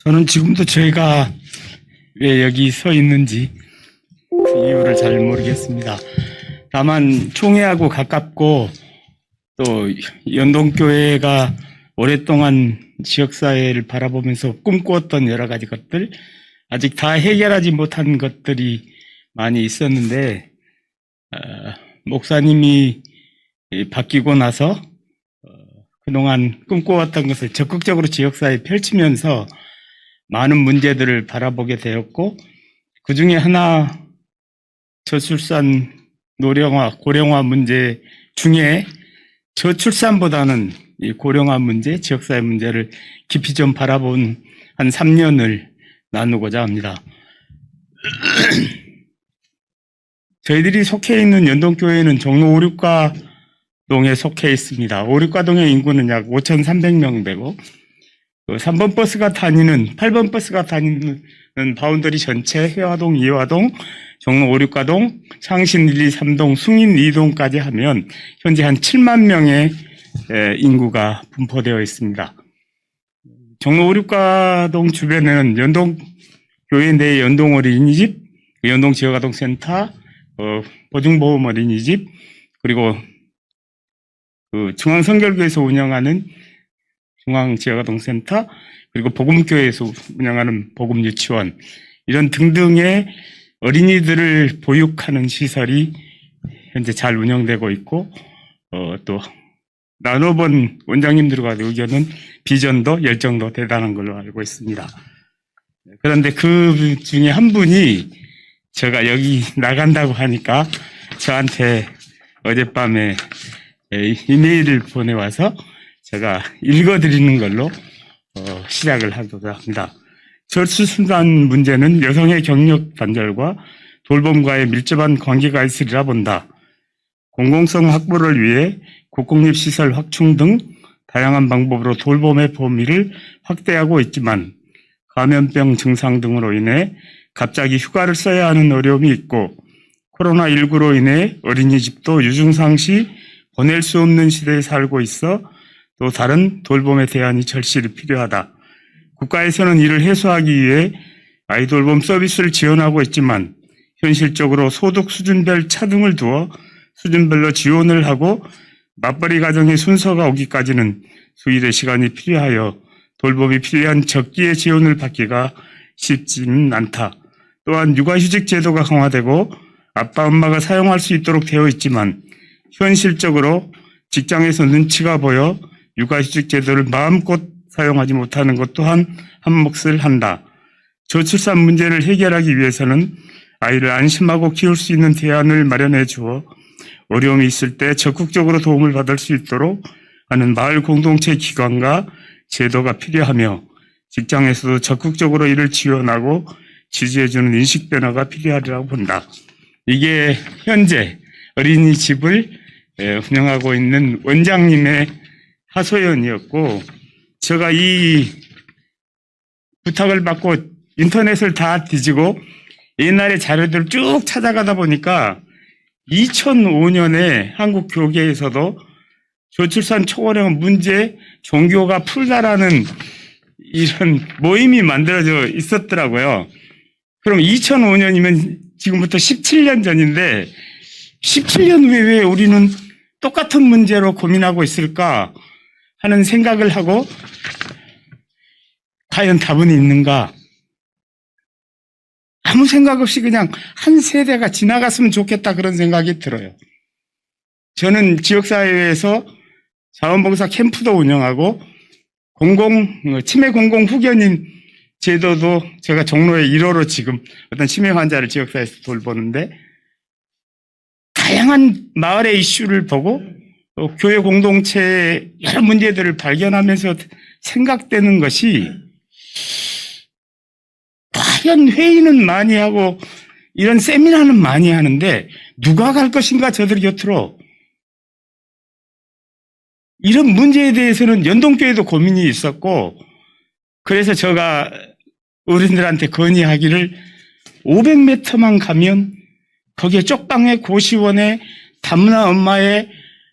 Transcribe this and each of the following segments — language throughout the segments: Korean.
저는 지금도 저희가 왜 여기 서 있는지 그 이유를 잘 모르겠습니다. 다만 총회하고 가깝고 또 연동교회가 오랫동안 지역사회를 바라보면서 꿈꾸었던 여러 가지 것들, 아직 다 해결하지 못한 것들이 많이 있었는데 목사님이 바뀌고 나서 그동안 꿈꿔왔던 것을 적극적으로 지역사회에 펼치면서 많은 문제들을 바라보게 되었고, 그 중에 하나 저출산 노령화, 고령화 문제 중에 저출산보다는 이 고령화 문제, 지역사회 문제를 깊이 좀 바라본 한 3년을 나누고자 합니다. 저희들이 속해 있는 연동교회는 종로 564동에 속해 있습니다. 564동의 인구는 약 5,300명 되고, 3번 버스가 다니는, 8번 버스가 다니는 바운더리 전체, 회화동, 이화동, 종로 564동, 창신 1, 2, 3동, 숭인 2동까지 하면 현재 한 7만 명의 인구가 분포되어 있습니다. 종로 564동 주변에는 연동교회 내 연동 어린이집, 연동 지역아동센터, 보증보험 어린이집, 그리고 중앙성결교에서 운영하는 중앙지역아동센터, 그리고 복음교회에서 운영하는 복음유치원, 이런 등등의 어린이들을 보육하는 시설이 현재 잘 운영되고 있고, 또 나눠본 원장님들과 의견은 비전도 열정도 대단한 걸로 알고 있습니다. 그런데 그 중에 한 분이 제가 여기 나간다고 하니까 저한테 어젯밤에 이메일을 보내와서 제가 읽어드리는 걸로 시작을 하고자 합니다. 저출산 문제는 여성의 경력 단절과 돌봄과의 밀접한 관계가 있으리라 본다. 공공성 확보를 위해 국공립시설 확충 등 다양한 방법으로 돌봄의 범위를 확대하고 있지만 감염병 증상 등으로 인해 갑자기 휴가를 써야 하는 어려움이 있고, 코로나19로 인해 어린이집도 유증상 시 보낼 수 없는 시대에 살고 있어 또 다른 돌봄의 대안이 절실히 필요하다. 국가에서는 이를 해소하기 위해 아이돌봄 서비스를 지원하고 있지만 현실적으로 소득 수준별 차등을 두어 수준별로 지원을 하고 맞벌이 가정의 순서가 오기까지는 수일의 시간이 필요하여 돌봄이 필요한 적기의 지원을 받기가 쉽지는 않다. 또한 육아휴직 제도가 강화되고 아빠 엄마가 사용할 수 있도록 되어 있지만 현실적으로 직장에서 눈치가 보여 육아휴직 제도를 마음껏 사용하지 못하는 것 또한 한몫을 한다. 저출산 문제를 해결하기 위해서는 아이를 안심하고 키울 수 있는 대안을 마련해 주어 어려움이 있을 때 적극적으로 도움을 받을 수 있도록 하는 마을 공동체 기관과 제도가 필요하며, 직장에서도 적극적으로 이를 지원하고 지지해주는 인식 변화가 필요하리라고 본다. 이게 현재 어린이집을 운영하고 있는 원장님의 하소연이었고, 제가 이 부탁을 받고 인터넷을 다 뒤지고 옛날의 자료들을 쭉 찾아가다 보니까 2005년에 한국 교계에서도 저출산 초고령 문제 종교가 풀다라는 이런 모임이 만들어져 있었더라고요. 그럼 2005년이면 지금부터 17년 전인데 17년 후에 왜 우리는 똑같은 문제로 고민하고 있을까 하는 생각을 하고, 과연 답은 있는가? 아무 생각 없이 그냥 한 세대가 지나갔으면 좋겠다, 그런 생각이 들어요. 저는 지역사회에서 자원봉사 캠프도 운영하고 치매 공공 후견인 제도도 제가 종로의 1호로 지금 어떤 치매 환자를 지역사회에서 돌보는데, 다양한 마을의 이슈를 보고 교회 공동체의 여러 문제들을 발견하면서 생각되는 것이, 과연 회의는 많이 하고 이런 세미나는 많이 하는데 누가 갈 것인가 저들 곁으로. 이런 문제에 대해서는 연동교회도 고민이 있었고, 그래서 제가 어른들한테 건의하기를 500m만 가면 거기에 쪽방에 고시원에 다문화 엄마의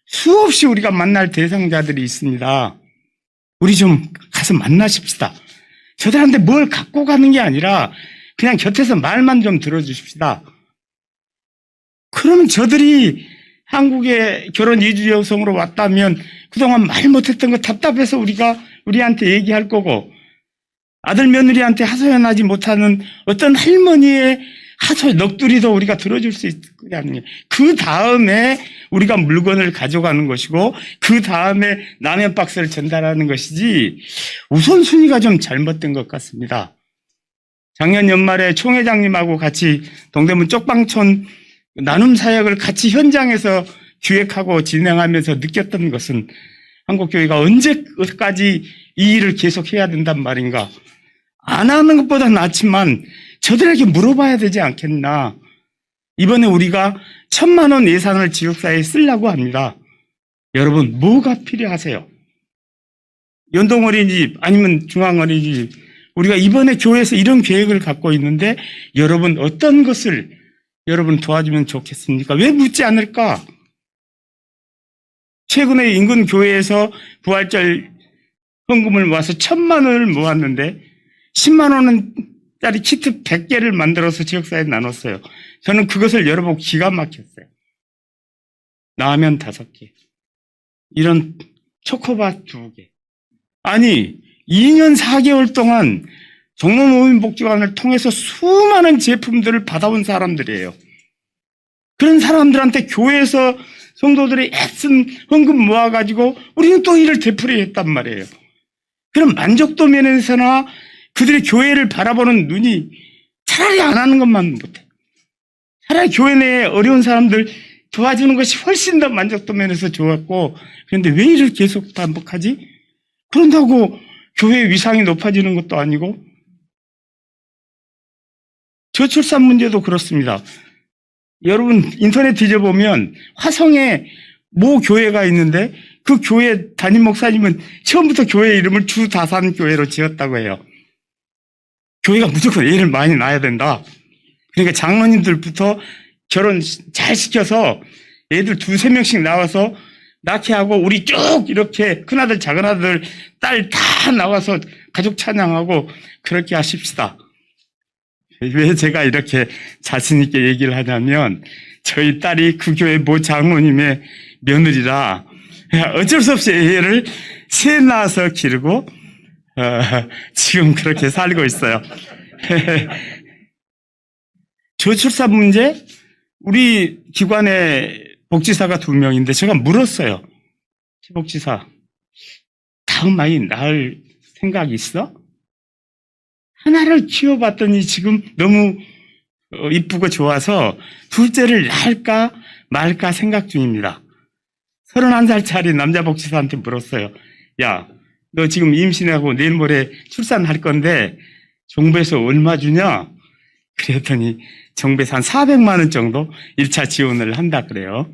수없이 우리가 만날 대상자들이 있습니다. 우리 좀 가서 만나십시다. 저들한테 뭘 갖고 가는 게 아니라 그냥 곁에서 말만 좀 들어주십시다. 그러면 저들이 한국에 결혼 이주 여성으로 왔다면 그동안 말 못했던 거 답답해서 우리한테 얘기할 거고, 아들 며느리한테 하소연하지 못하는 어떤 할머니의 넋두리도 우리가 들어줄 수 있을 거 아니에요. 그 다음에 우리가 물건을 가져가는 것이고, 그 다음에 라면 박스를 전달하는 것이지, 우선순위가 좀 잘못된 것 같습니다. 작년 연말에 총회장님하고 같이 동대문 쪽방촌 나눔 사역을 같이 현장에서 기획하고 진행하면서 느꼈던 것은, 한국교회가 언제까지 이 일을 계속해야 된단 말인가. 안 하는 것보다 낫지만 저들에게 물어봐야 되지 않겠나. 이번에 우리가 1,000만 원 예산을 지역사회에 쓰려고 합니다. 여러분, 뭐가 필요하세요? 연동어린이집 아니면 중앙어린이집, 우리가 이번에 교회에서 이런 계획을 갖고 있는데 여러분 어떤 것을 여러분 도와주면 좋겠습니까? 왜 묻지 않을까? 최근에 인근 교회에서 부활절 헌금을 모아서 1,000만 원을 모았는데 10만 원짜리 키트 100개를 만들어서 지역사회에 나눴어요. 저는 그것을 열어보고 기가 막혔어요. 라면 5개, 이런 초코바 2개. 아니, 2년 4개월 동안 종로노인복지관을 통해서 수많은 제품들을 받아온 사람들이에요. 그런 사람들한테 교회에서 성도들이 애쓴 헌금 모아가지고 우리는 또 이를 되풀이했단 말이에요. 그럼 만족도 면에서나 그들의 교회를 바라보는 눈이 차라리 안 하는 것만 못해. 차라리 교회 내에 어려운 사람들 도와주는 것이 훨씬 더 만족도 면에서 좋았고, 그런데 왜 이를 계속 반복하지? 그런다고 교회의 위상이 높아지는 것도 아니고. 저출산 문제도 그렇습니다. 여러분 인터넷 뒤져보면 화성에 모 교회가 있는데 그 교회 담임 목사님은 처음부터 교회 이름을 주다산교회로 지었다고 해요. 교회가 무조건 애를 많이 낳아야 된다. 그러니까 장로님들부터 결혼 잘 시켜서 애들 2-3명씩 나와서 낳게 하고, 우리 쭉 이렇게 큰아들 작은아들 딸 다 나와서 가족 찬양하고 그렇게 하십시다. 왜 제가 이렇게 자신 있게 얘기를 하냐면, 저희 딸이 그 교회 모 장로님의 며느리라 어쩔 수 없이 애를 세 낳아서 기르고 지금 그렇게 살고 있어요. 저출산 문제, 우리 기관에 복지사가 2명인데 제가 물었어요. 복지사, 다음 아이 낳을 생각 있어? 하나를 키워봤더니 지금 너무 이쁘고 좋아서 둘째를 낳을까 말까 생각 중입니다. 31살짜리 남자 복지사한테 물었어요. 야, 너 지금 임신하고 내일 모레 출산할 건데 정부에서 얼마 주냐? 그랬더니 정부에서 한 400만 원 정도 1차 지원을 한다 그래요.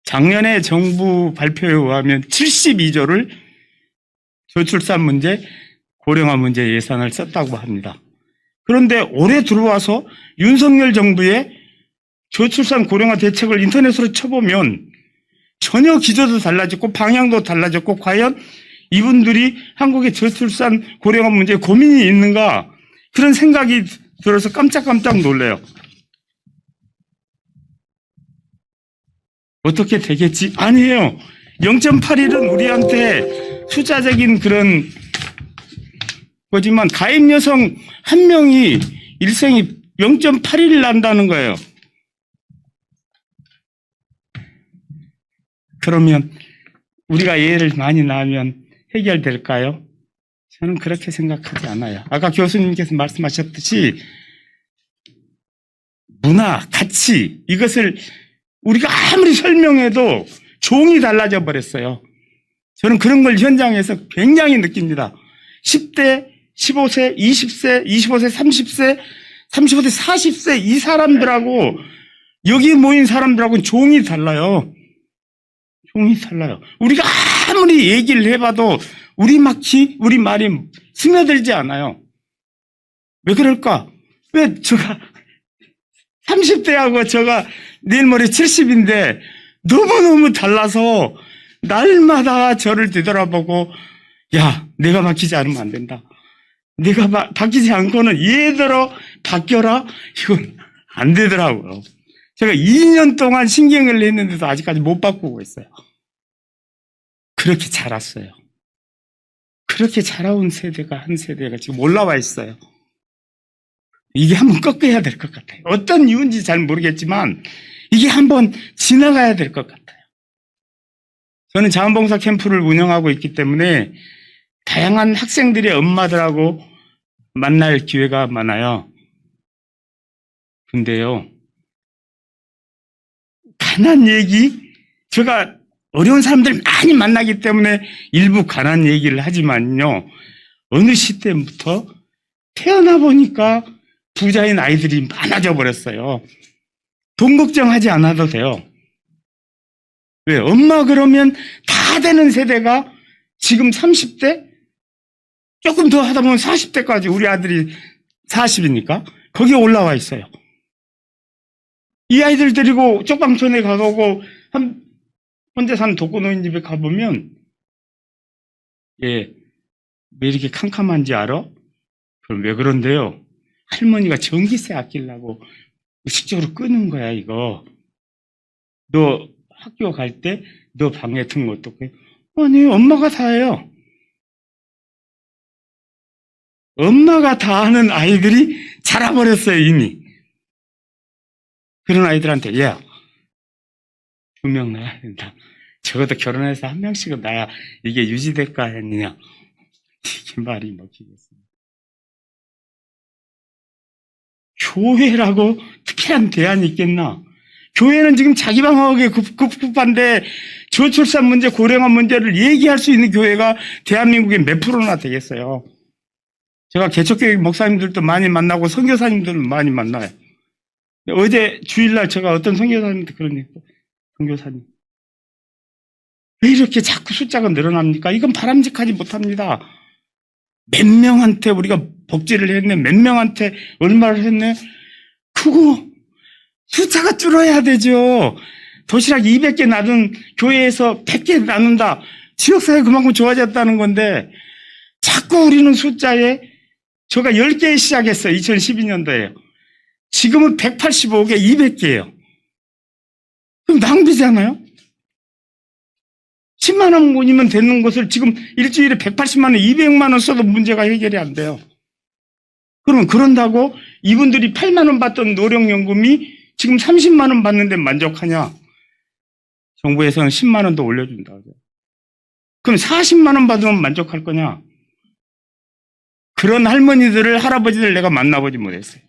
작년에 정부 발표에 의하면 72조를 저출산 문제, 고령화 문제 예산을 썼다고 합니다. 그런데 올해 들어와서 윤석열 정부의 저출산 고령화 대책을 인터넷으로 쳐보면 전혀 기조도 달라졌고 방향도 달라졌고, 과연 이분들이 한국의 저출산 고령화 문제에 고민이 있는가, 그런 생각이 들어서 깜짝깜짝 놀래요. 어떻게 되겠지? 아니에요. 0.81은 우리한테 숫자적인 그런 거지만 가임 여성 한 명이 일생이 0.81 난다는 거예요. 그러면 우리가 애를 많이 낳으면 해결될까요? 저는 그렇게 생각하지 않아요. 아까 교수님께서 말씀하셨듯이 문화, 가치, 이것을 우리가 아무리 설명해도 종이 달라져 버렸어요. 저는 그런 걸 현장에서 굉장히 느낍니다. 10대, 15세, 20세, 25세, 30세, 35세, 40세 이 사람들하고 여기 모인 사람들하고는 종이 달라요. 종이 달라요. 우리가 아무리 얘기를 해봐도 우리 말이 스며들지 않아요. 왜 그럴까? 왜 제가 30대하고 제가 내일 모레 70인데 너무너무 달라서 날마다 저를 뒤돌아보고 야, 내가 바뀌지 않으면 안 된다. 내가 바뀌지 않고는 얘들아 바뀌어라? 이건 안 되더라고요. 제가 2년 동안 신경을 했는데도 아직까지 못 바꾸고 있어요. 그렇게 자랐어요. 그렇게 자라온 세대가 한 세대가 지금 올라와 있어요. 이게 한번 꺾여야 될 것 같아요. 어떤 이유인지 잘 모르겠지만 이게 한번 지나가야 될 것 같아요. 저는 자원봉사 캠프를 운영하고 있기 때문에 다양한 학생들의 엄마들하고 만날 기회가 많아요. 근데요, 가난 얘기, 제가 어려운 사람들 많이 만나기 때문에 일부 가난 얘기를 하지만요, 어느 시대부터 태어나 보니까 부자인 아이들이 많아져 버렸어요. 돈 걱정하지 않아도 돼요. 왜? 엄마 그러면 다 되는 세대가 지금 30대? 조금 더 하다 보면 40대까지 우리 아들이 40이니까 거기에 올라와 있어요. 이 아이들 데리고 쪽방촌에 가고 혼자 사는 독거노인 집에 가보면 예, 왜 이렇게 캄캄한지 알아? 그럼 왜 그런데요? 할머니가 전기세 아끼려고 의식적으로 끄는 거야 이거. 너 학교 갈 때 너 방에 든 것도 아니 엄마가 다 해요. 엄마가 다 하는 아이들이 자라버렸어요 이미. 그런 아이들한테 야, 2명 낳아야 된다. 적어도 결혼해서 1명씩은 낳아야 이게 유지될 거 아니냐. 이게 말이 먹히겠습니다. 교회라고 특별한 대안이 있겠나? 교회는 지금 자기 방어하기에 급급한데 저출산 문제, 고령화 문제를 얘기할 수 있는 교회가 대한민국에 몇 프로나 되겠어요. 제가 개척교회 목사님들도 많이 만나고 선교사님들도 많이 만나요. 어제 주일날 제가 어떤 선교사님한테 그런 얘기, 선교사님 왜 이렇게 자꾸 숫자가 늘어납니까? 이건 바람직하지 못합니다. 몇 명한테 우리가 복지를 했네, 몇 명한테 얼마를 했네. 그거 숫자가 줄어야 되죠. 도시락 200개 나눈 교회에서 100개 나눈다. 지역사회 그만큼 좋아졌다는 건데 자꾸 우리는 숫자에, 제가 10개 시작했어요. 2012년도에요. 지금은 185개, 200개예요. 그럼 낭비잖아요? 10만 원이면 되는 것을 지금 일주일에 180만 원, 200만 원 써도 문제가 해결이 안 돼요. 그러면 그런다고 이분들이 8만 원 받던 노령연금이 지금 30만 원 받는데 만족하냐? 정부에서는 10만 원 더 올려준다. 그럼 40만 원 받으면 만족할 거냐? 그런 할머니들을, 할아버지들 내가 만나보지 못했어요.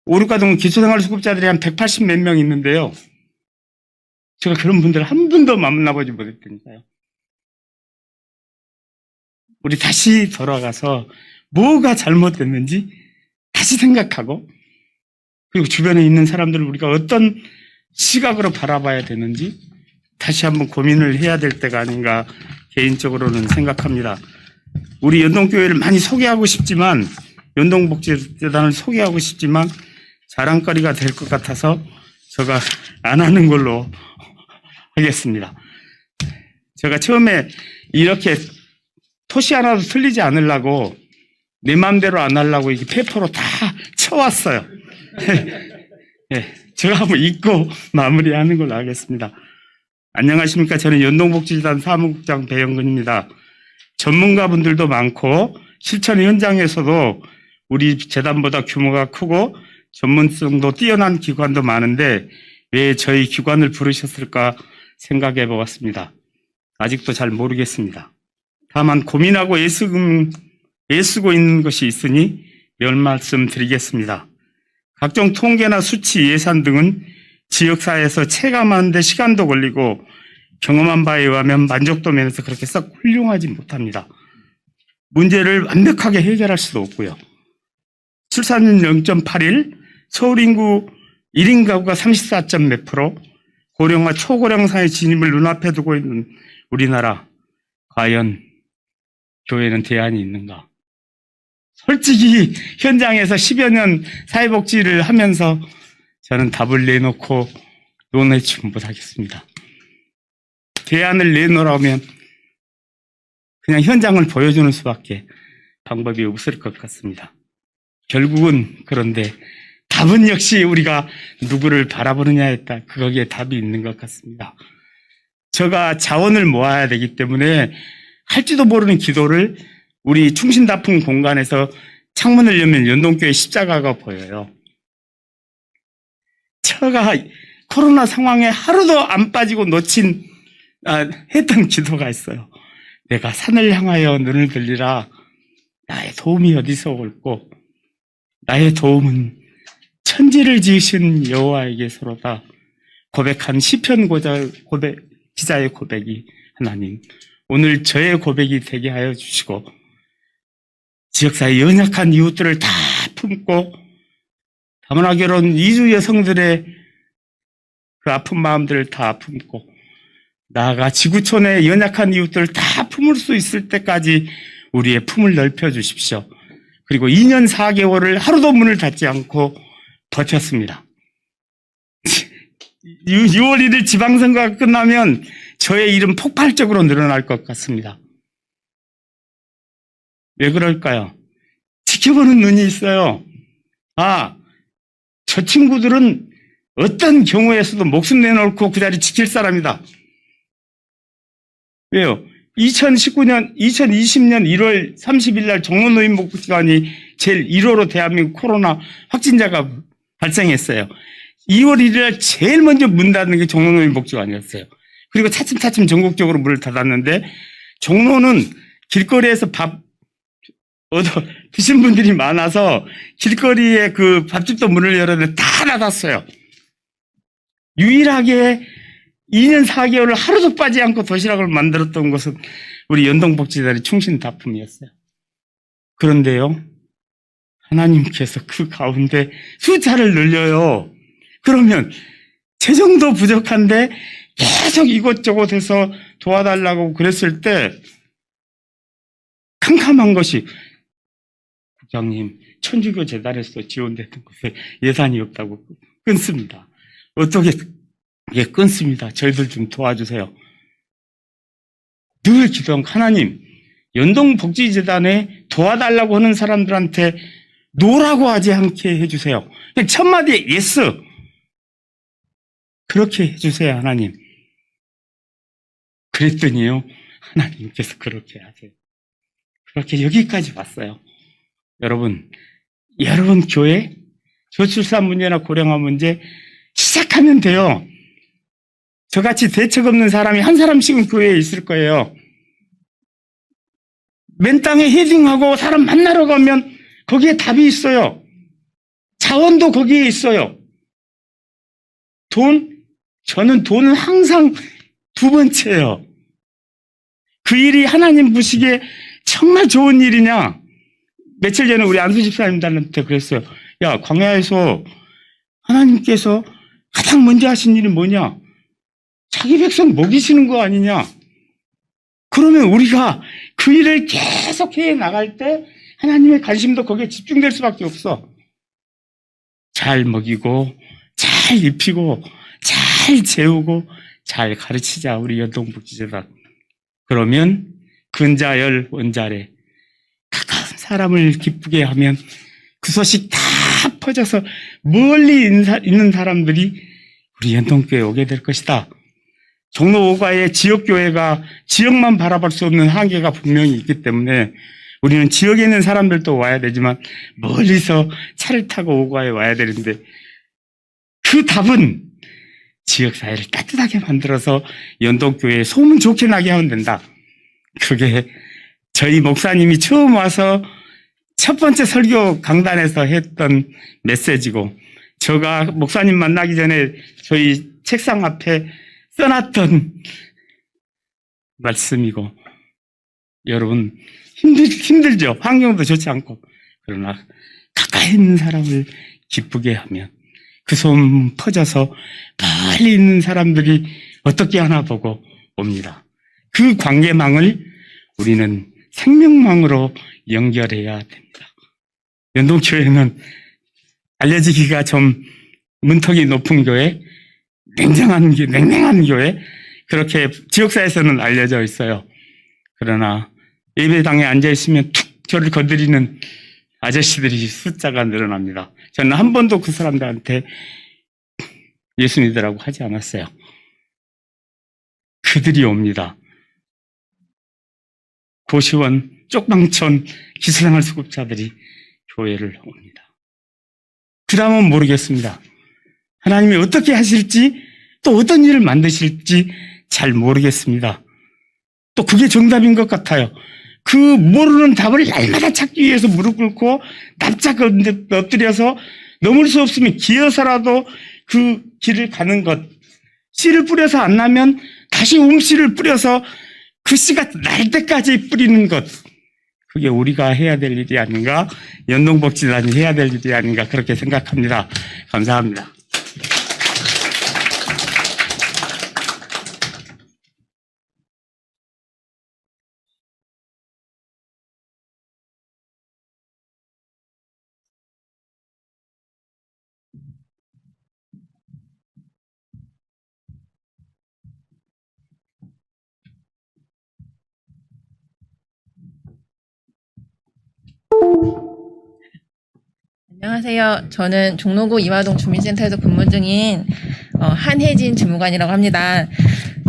오륙가동 기초생활수급자들이 한 180 몇 명 있는데요. 제가 그런 분들 한 분도 만나보지 못했다니까요. 우리 다시 돌아가서 뭐가 잘못됐는지 다시 생각하고, 그리고 주변에 있는 사람들을 우리가 어떤 시각으로 바라봐야 되는지 다시 한번 고민을 해야 될 때가 아닌가 개인적으로는 생각합니다. 우리 연동교회를 많이 소개하고 싶지만, 연동복지재단을 소개하고 싶지만 자랑거리가 될 것 같아서 제가 안 하는 걸로 하겠습니다. 제가 처음에 이렇게 토시 하나도 틀리지 않으려고 내 마음대로 안 하려고 이렇게 페이퍼로 다 쳐왔어요. 네, 제가 한번 읽고 마무리하는 걸로 하겠습니다. 안녕하십니까. 저는 연동복지재단 사무국장 배영근입니다. 전문가분들도 많고 실천 현장에서도 우리 재단보다 규모가 크고 전문성도 뛰어난 기관도 많은데 왜 저희 기관을 부르셨을까 생각해 보았습니다. 아직도 잘 모르겠습니다. 다만 고민하고 애쓰고 있는 것이 있으니 몇 말씀 드리겠습니다. 각종 통계나 수치, 예산 등은 지역사회에서 체감하는 데 시간도 걸리고 경험한 바에 의하면 만족도 면에서 그렇게 썩 훌륭하지 못합니다. 문제를 완벽하게 해결할 수도 없고요. 출산율 0.81, 서울 인구 1인 가구가 34점 몇 프로, 고령화 초고령사회 진입을 눈앞에 두고 있는 우리나라, 과연 교회는 대안이 있는가? 솔직히 현장에서 10여 년 사회복지를 하면서 저는 답을 내놓고 논의치 못하겠습니다. 대안을 내놓으라면 그냥 현장을 보여주는 수밖에 방법이 없을 것 같습니다. 결국은 그런데 답은 역시 우리가 누구를 바라보느냐에 따라 거기에 답이 있는 것 같습니다. 제가 자원을 모아야 되기 때문에 할지도 모르는 기도를 우리 충신다품 공간에서 창문을 열면 연동교회 십자가가 보여요. 제가 코로나 상황에 하루도 안 빠지고 했던 기도가 있어요. 내가 산을 향하여 눈을 들리라. 나의 도움이 어디서 올고 나의 도움은 천지를 지으신 여호와에게서로다. 고백한 시편 기자의 고백이 하나님 오늘 저의 고백이 되게 하여 주시고 지역사회 연약한 이웃들을 다 품고 다문화 결혼 이주 여성들의 그 아픈 마음들을 다 품고 나아가 지구촌의 연약한 이웃들을 다 품을 수 있을 때까지 우리의 품을 넓혀 주십시오. 그리고 2년 4개월을 하루도 문을 닫지 않고 버텼습니다. 6월 1일 지방선거가 끝나면 저의 일은 폭발적으로 늘어날 것 같습니다. 왜 그럴까요? 지켜보는 눈이 있어요. 저 친구들은 어떤 경우에서도 목숨 내놓고 그 자리 지킬 사람이다. 왜요? 2020년 1월 30일 날 종로노인복지관이 제일 1호로 대한민국 코로나 확진자가 발생했어요. 2월 1일 날 제일 먼저 문 닫는 게 종로노인복지관이었어요. 그리고 차츰차츰 전국적으로 문을 닫았는데 종로는 길거리에서 밥 드신 분들이 많아서 길거리에 그 밥집도 문을 열었는데 다 닫았어요. 유일하게 2년 4개월을 하루도 빠지지 않고 도시락을 만들었던 것은 우리 연동복지단의 충신다품이었어요. 그런데요, 하나님께서 그 가운데 숫자를 늘려요. 그러면 재정도 부족한데 계속 이곳저곳에서 도와달라고 그랬을 때 캄캄한 것이 국장님, 천주교 재단에서 지원됐던 것에 예산이 없다고 끊습니다. 어떻게 끊습니다. 저희들 좀 도와주세요. 늘 기도한 하나님, 연동복지재단에 도와달라고 하는 사람들한테 노라고 하지 않게 해주세요. 그냥 첫 마디에 예스. 그렇게 해주세요, 하나님. 그랬더니요, 하나님께서 그렇게 하세요. 그렇게 여기까지 왔어요. 여러분 교회 저출산 문제나 고령화 문제 시작하면 돼요. 저같이 대책 없는 사람이 한 사람씩은 교회에 있을 거예요. 맨 땅에 헤딩하고 사람 만나러 가면 거기에 답이 있어요. 자원도 거기에 있어요. 저는 돈은 항상 두 번째예요. 그 일이 하나님 보시기에 정말 좋은 일이냐? 며칠 전에 우리 안수 집사님들한테 그랬어요. 야, 광야에서 하나님께서 가장 먼저 하신 일이 뭐냐? 자기 백성 먹이시는 거 아니냐? 그러면 우리가 그 일을 계속 해 나갈 때 하나님의 관심도 거기에 집중될 수밖에 없어. 잘 먹이고, 잘 입히고, 잘 재우고, 잘 가르치자, 우리 연동복지재단. 그러면 근자열 원자래. 가까운 사람을 기쁘게 하면 그 소식 다 퍼져서 멀리 있는 사람들이 우리 연동교회에 오게 될 것이다. 종로 5가의 지역교회가 지역만 바라볼 수 없는 한계가 분명히 있기 때문에 우리는 지역에 있는 사람들도 와야 되지만 멀리서 차를 타고 5가에 와야 되는데 그 답은 지역사회를 따뜻하게 만들어서 연동교회에 소문 좋게 나게 하면 된다. 그게 저희 목사님이 처음 와서 첫 번째 설교 강단에서 했던 메시지고 제가 목사님 만나기 전에 저희 책상 앞에 써놨던 말씀이고 여러분 힘들죠. 환경도 좋지 않고. 그러나 가까이 있는 사람을 기쁘게 하면 그 소문 퍼져서 멀리 있는 사람들이 어떻게 하나 보고 옵니다. 그 관계망을 우리는 생명망으로 연결해야 됩니다. 연동교회는 알려지기가 좀 문턱이 높은 교회, 냉랭한 교회, 그렇게 지역사에서는 알려져 있어요. 그러나 예배당에 앉아있으면 툭 저를 건드리는 아저씨들이 숫자가 늘어납니다. 저는 한 번도 그 사람들한테 예수 믿으라고 하지 않았어요. 그들이 옵니다. 고시원, 쪽방촌, 기숙생활 수급자들이 교회를 옵니다. 그 다음은 모르겠습니다. 하나님이 어떻게 하실지 또 어떤 일을 만드실지 잘 모르겠습니다. 또 그게 정답인 것 같아요. 그 모르는 답을 날마다 찾기 위해서 무릎 꿇고 납작 엎드려서 넘을 수 없으면 기어서라도 그 길을 가는 것. 씨를 뿌려서 안 나면 다시 움씨를 뿌려서 그 씨가 날 때까지 뿌리는 것. 그게 우리가 해야 될 일이 아닌가, 연동복지단이 해야 될 일이 아닌가 그렇게 생각합니다. 감사합니다. 안녕하세요. 저는 종로구 이화동 주민센터에서 근무 중인 한혜진 주무관이라고 합니다.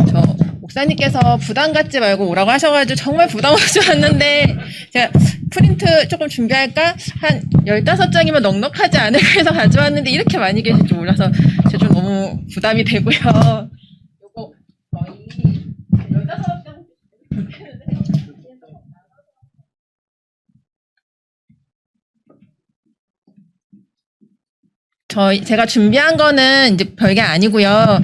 저 목사님께서 부담 갖지 말고 오라고 하셔가지고 정말 부담 없이 왔는데 제가 프린트 조금 준비할까? 한 15장이면 넉넉하지 않을까 해서 가져왔는데 이렇게 많이 계실 줄 몰라서 제가 좀 너무 부담이 되고요. 요거 거의 15장 제가 준비한 거는 이제 별게 아니고요.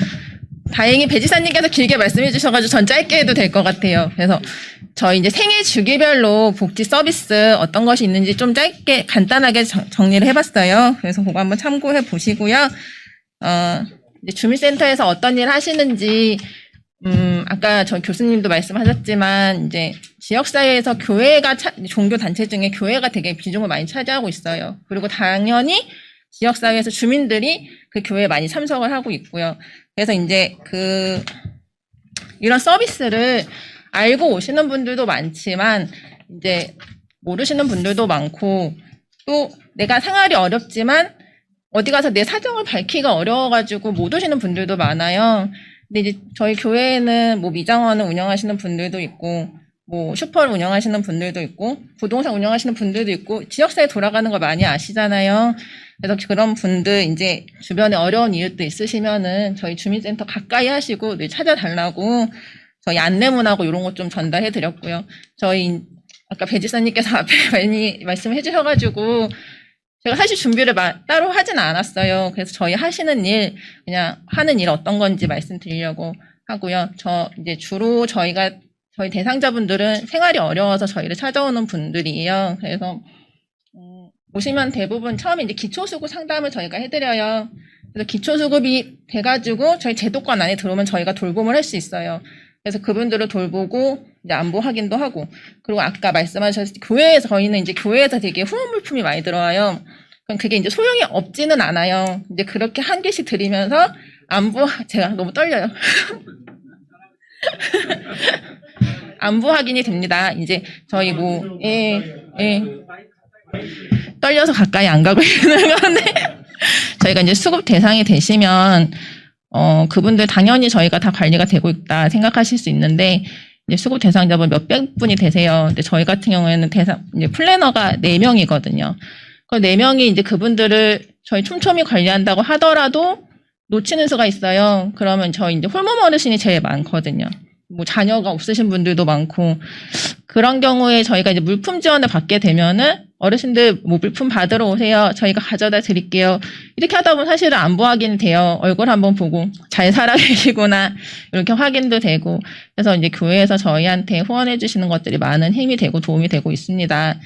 다행히 배지사님께서 길게 말씀해 주셔가지고 전 짧게 해도 될 것 같아요. 그래서 저희 이제 생애 주기별로 복지 서비스 어떤 것이 있는지 좀 짧게 간단하게 정리를 해봤어요. 그래서 그거 한번 참고해 보시고요. 이제 주민센터에서 어떤 일 하시는지 아까 저 교수님도 말씀하셨지만 이제 지역사회에서 교회가 종교 단체 중에 교회가 되게 비중을 많이 차지하고 있어요. 그리고 당연히 지역사회에서 주민들이 그 교회에 많이 참석을 하고 있고요. 그래서 이제 이런 서비스를 알고 오시는 분들도 많지만 이제 모르시는 분들도 많고 또 내가 생활이 어렵지만 어디 가서 내 사정을 밝히기가 어려워가지고 못 오시는 분들도 많아요. 근데 이제 저희 교회에는 뭐 미장원을 운영하시는 분들도 있고 뭐 슈퍼를 운영하시는 분들도 있고 부동산 운영하시는 분들도 있고 지역사회 돌아가는 거 많이 아시잖아요. 그래서 그런 분들 이제 주변에 어려운 이웃도 있으시면은 저희 주민센터 가까이 하시고 늘 찾아달라고 저희 안내문하고 이런 것 좀 전달해 드렸고요. 저희 아까 배지사님께서 앞에 많이 말씀해 주셔가지고 제가 사실 준비를 따로 하진 않았어요. 그래서 저희 하시는 일 그냥 하는 일 어떤 건지 말씀드리려고 하고요. 저 이제 주로 저희 대상자분들은 생활이 어려워서 저희를 찾아오는 분들이에요. 그래서 보시면 대부분 처음에 이제 기초수급 상담을 저희가 해드려요. 그래서 기초수급이 돼가지고 저희 제도권 안에 들어오면 저희가 돌봄을 할 수 있어요. 그래서 그분들을 돌보고 이제 안보 확인도 하고 그리고 아까 말씀하셨듯이 저희는 이제 교회에서 되게 후원 물품이 많이 들어와요. 그럼 그게 이제 소용이 없지는 않아요. 이제 그렇게 한 개씩 드리면서 제가 너무 떨려요. 안보 확인이 됩니다. 이제 저희 떨려서 가까이 안 가고 있는 건데 저희가 이제 수급 대상이 되시면 그분들 당연히 저희가 다 관리가 되고 있다 생각하실 수 있는데 이제 수급 대상자분 몇백 분이 되세요. 근데 저희 같은 경우에는 이제 플래너가 4명이거든요. 그 4명이 이제 그분들을 저희 촘촘히 관리한다고 하더라도 놓치는 수가 있어요. 그러면 저희 이제 홀몸 어르신이 제일 많거든요. 뭐 자녀가 없으신 분들도 많고 그런 경우에 저희가 이제 물품 지원을 받게 되면은 어르신들 뭐 물품 받으러 오세요. 저희가 가져다 드릴게요. 이렇게 하다 보면 사실은 안보 확인이 돼요. 얼굴 한번 보고 잘 살아 계시구나 이렇게 확인도 되고 그래서 이제 교회에서 저희한테 후원해 주시는 것들이 많은 힘이 되고 도움이 되고 있습니다.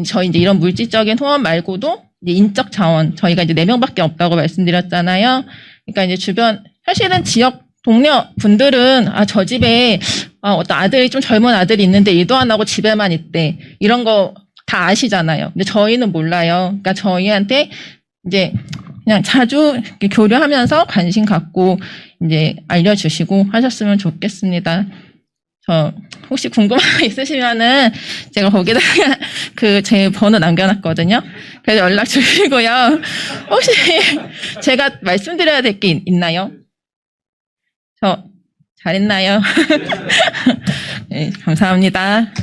저희 이제 이런 물질적인 후원 말고도 이제 인적 자원 저희가 이제 4명밖에 없다고 말씀드렸잖아요. 그러니까 이제 주변 사실은 지역 동료 분들은 저 집에 어떤 아들이 좀 젊은 아들이 있는데 일도 안 하고 집에만 있대 이런 거 다 아시잖아요. 근데 저희는 몰라요. 그러니까 저희한테 이제 그냥 자주 이렇게 교류하면서 관심 갖고 이제 알려주시고 하셨으면 좋겠습니다. 저 혹시 궁금한 거 있으시면은 제가 거기다가 그 제 번호 남겨놨거든요. 그래서 연락 주시고요. 혹시 제가 말씀드려야 될 게 있나요? 저 잘했나요? 네, 감사합니다.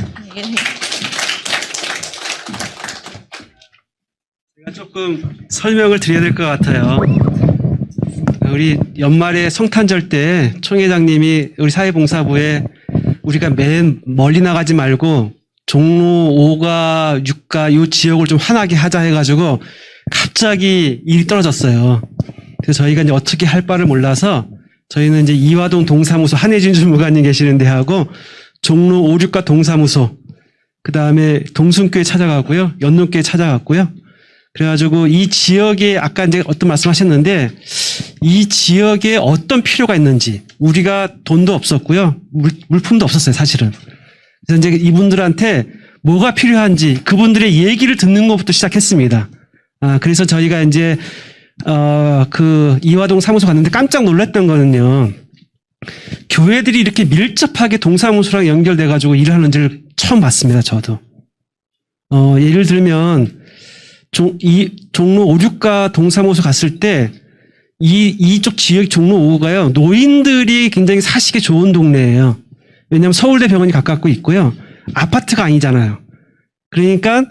제가 조금 설명을 드려야 될 것 같아요. 우리 연말에 성탄절 때 총회장님이 우리 사회봉사부에 우리가 맨 멀리 나가지 말고 종로 5가 6가 이 지역을 좀 환하게 하자 해가지고 갑자기 일이 떨어졌어요. 그래서 저희가 이제 어떻게 할 바를 몰라서 저희는 이제 이화동 동사무소 한혜진 주무관님 계시는 데하고 종로 5, 6가 동사무소 그 다음에 동순교회 찾아가고요. 연동교회 찾아갔고요. 그래가지고 이 지역에 아까 이제 어떤 말씀하셨는데 이 지역에 어떤 필요가 있는지 우리가 돈도 없었고요. 물품도 없었어요, 사실은. 그래서 이제 이분들한테 뭐가 필요한지 그분들의 얘기를 듣는 것부터 시작했습니다. 그래서 저희가 이제 그 이화동 사무소 갔는데 깜짝 놀랐던 거는요. 교회들이 이렇게 밀접하게 동사무소랑 연결돼가지고 일을 하는지를 처음 봤습니다, 저도. 예를 들면 종로 5, 6가 동사무소 갔을 때 이쪽 지역 종로 5가요. 노인들이 굉장히 사시기 좋은 동네예요. 왜냐하면 서울대 병원이 가깝고 있고요. 아파트가 아니잖아요. 그러니까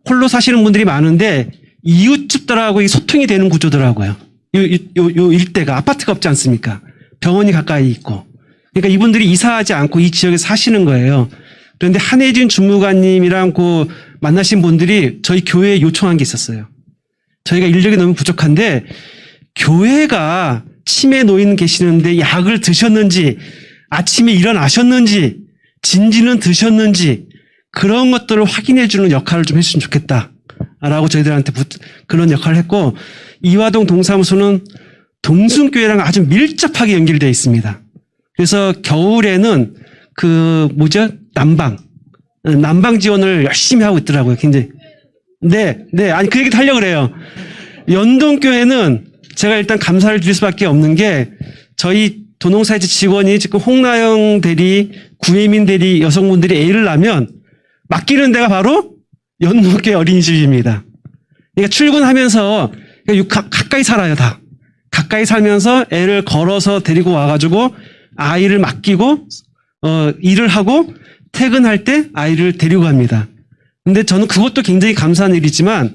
홀로 사시는 분들이 많은데 이웃집들하고 소통이 되는 구조더라고요. 요 일대가 아파트가 없지 않습니까? 병원이 가까이 있고. 그러니까 이분들이 이사하지 않고 이 지역에 사시는 거예요. 그런데 한혜진 주무관님이랑 그 만나신 분들이 저희 교회에 요청한 게 있었어요. 저희가 인력이 너무 부족한데 교회가 치매 노인 계시는데 약을 드셨는지 아침에 일어나셨는지 진지는 드셨는지 그런 것들을 확인해 주는 역할을 좀 했으면 좋겠다라고 저희들한테 그런 역할을 했고 이화동 동사무소는 동순교회랑 아주 밀접하게 연결되어 있습니다. 그래서 겨울에는 난방 지원을 열심히 하고 있더라고요. 굉장히. 네. 아니, 그 얘기도 하려고 그래요. 연동교회는 제가 일단 감사를 드릴 수밖에 없는 게 저희 도농사이트 직원이 지금 홍나영 대리, 구혜민 대리 여성분들이 애를 낳으면 맡기는 데가 바로 연동교회 어린이집입니다. 그러니까 출근하면서 가까이 살아요, 다. 가까이 살면서 애를 걸어서 데리고 와가지고 아이를 맡기고, 일을 하고 퇴근할 때 아이를 데리고 갑니다. 근데 저는 그것도 굉장히 감사한 일이지만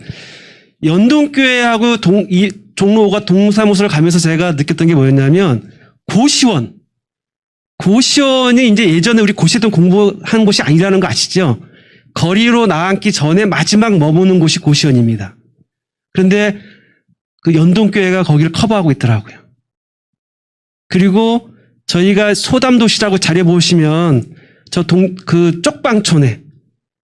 연동교회하고 종로 5가 동사무소를 가면서 제가 느꼈던 게 뭐였냐면 고시원이 이제 예전에 우리 고시원 공부한 곳이 아니라는 거 아시죠? 거리로 나앉기 전에 마지막 머무는 곳이 고시원입니다. 그런데 그 연동교회가 거기를 커버하고 있더라고요. 그리고 저희가 소담도시라고 자리에 보시면 그 쪽방촌에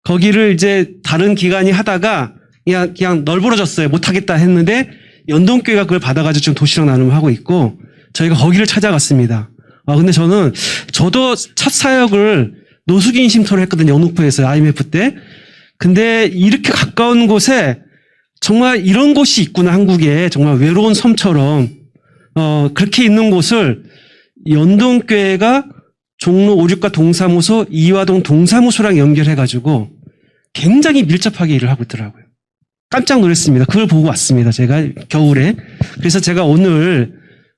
거기를 이제 다른 기관이 하다가 그냥 널브러졌어요. 못하겠다 했는데 연동교회가 그걸 받아가지고 지금 도시락 나눔을 하고 있고 저희가 거기를 찾아갔습니다. 근데 저도 첫 사역을 노숙인 쉼터를 했거든요. 영등포에서 IMF 때. 근데 이렇게 가까운 곳에 정말 이런 곳이 있구나, 한국에. 정말 외로운 섬처럼. 그렇게 있는 곳을 연동교회가 종로 5, 6가 동사무소, 이화동 동사무소랑 연결해가지고 굉장히 밀접하게 일을 하고 있더라고요. 깜짝 놀랐습니다. 그걸 보고 왔습니다. 제가 겨울에. 그래서 제가 오늘,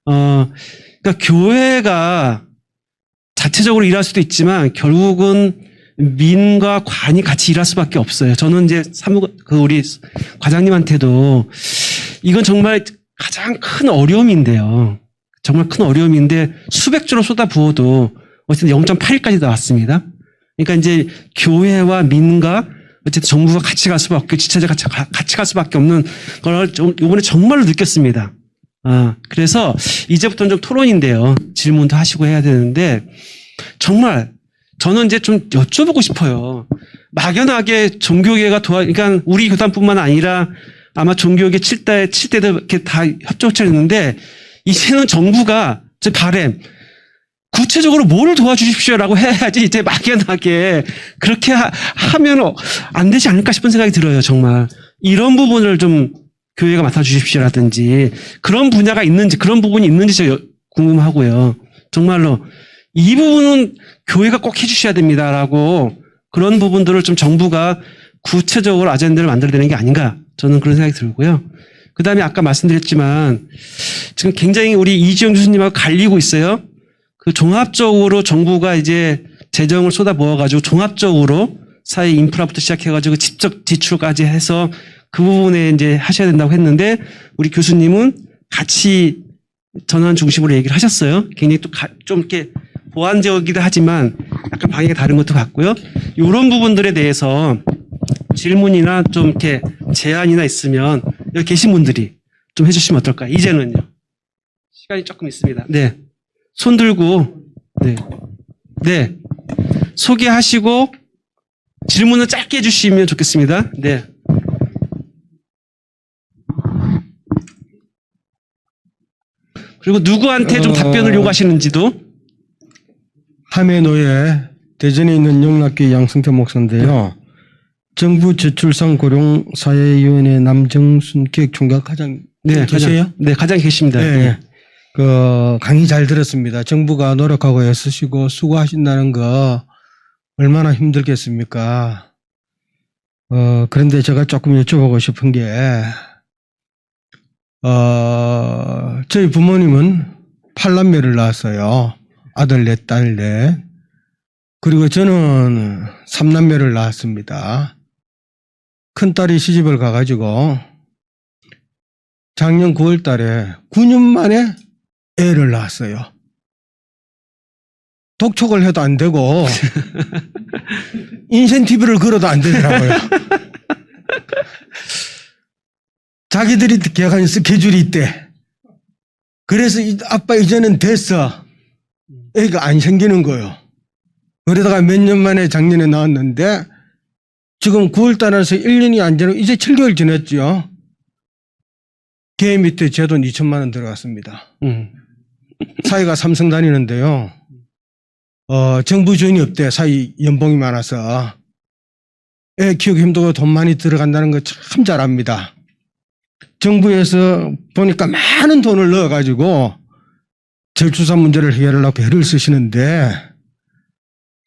그러니까 교회가 자체적으로 일할 수도 있지만 결국은 민과 관이 같이 일할 수밖에 없어요. 저는 이제 우리 과장님한테도 이건 정말 가장 큰 어려움인데요. 정말 큰 어려움인데 수백 조로 쏟아 부어도 어쨌든 0.81까지 나왔습니다. 그러니까 이제 교회와 민과 어쨌든 정부가 같이 갈 수밖에 없고 지체자가 같이 갈 수밖에 없는 걸 이번에 정말로 느꼈습니다. 그래서 이제부터는 좀 토론인데요. 질문도 하시고 해야 되는데 정말 저는 이제 좀 여쭤보고 싶어요. 막연하게 종교계가 그러니까 우리 교단뿐만 아니라 아마 종교계 7대도 이렇게 다 협조했는데 이제는 정부가 제 바램 구체적으로 뭘 도와주십시오라고 해야지 이제 막연하게 그렇게 하면 안 되지 않을까 싶은 생각이 들어요. 정말 이런 부분을 좀 교회가 맡아주십시오라든지 그런 분야가 있는지 그런 부분이 있는지 제가 궁금하고요. 정말로 이 부분은 교회가 꼭 해주셔야 됩니다라고 그런 부분들을 좀 정부가 구체적으로 아젠다를 만들어야 되는 게 아닌가 저는 그런 생각이 들고요. 그 다음에 아까 말씀드렸지만 지금 굉장히 우리 이지영 교수님하고 갈리고 있어요. 그 종합적으로 정부가 이제 재정을 쏟아부어가지고 종합적으로 사회 인프라부터 시작해가지고 직접 지출까지 해서 그 부분에 이제 하셔야 된다고 했는데 우리 교수님은 같이 전환 중심으로 얘기를 하셨어요. 굉장히 또 좀 이렇게 보완적이기도 하지만 약간 방향이 다른 것도 같고요. 이런 부분들에 대해서 질문이나 좀 이렇게 제안이나 있으면 여기 계신 분들이 좀 해주시면 어떨까? 이제는요. 시간이 조금 있습니다. 네. 손 들고, 네. 네. 소개하시고 질문을 짧게 해주시면 좋겠습니다. 네. 그리고 누구한테 좀 답변을 요구하시는지도. 함해노예 대전에 있는 영락교회 양승태 목사인데요. 정부 저출산 고령 사회위원회 남정순 기획총괄 과장 네, 계세요? 네, 가장 계십니다. 네. 그 강의 잘 들었습니다. 정부가 노력하고 애쓰시고 수고하신다는 거 얼마나 힘들겠습니까? 그런데 제가 조금 여쭤보고 싶은 게 저희 부모님은 8남매를 낳았어요. 아들 넷, 딸 넷. 그리고 저는 3남매를 낳았습니다. 큰딸이 시집을 가가지고 작년 9월 달에 9년 만에 애를 낳았어요. 독촉을 해도 안 되고 인센티브를 걸어도 안 되더라고요. 자기들이 계약한 스케줄이 있대. 그래서 아빠 이제는 됐어. 애가 안 생기는 거예요. 그러다가 몇 년 만에 작년에 나왔는데 지금 9월 달에서 1년이 안 지나고 이제 7개월 지났죠. 걔 밑에 제 돈 2천만 원 들어갔습니다. 사이가 삼성 다니는데요. 정부 지원이 없대. 사이 연봉이 많아서. 애 키우기 힘들고 돈 많이 들어간다는 거 참 잘 압니다. 정부에서 보니까 많은 돈을 넣어가지고 저출산 문제를 해결하려고 애를 쓰시는데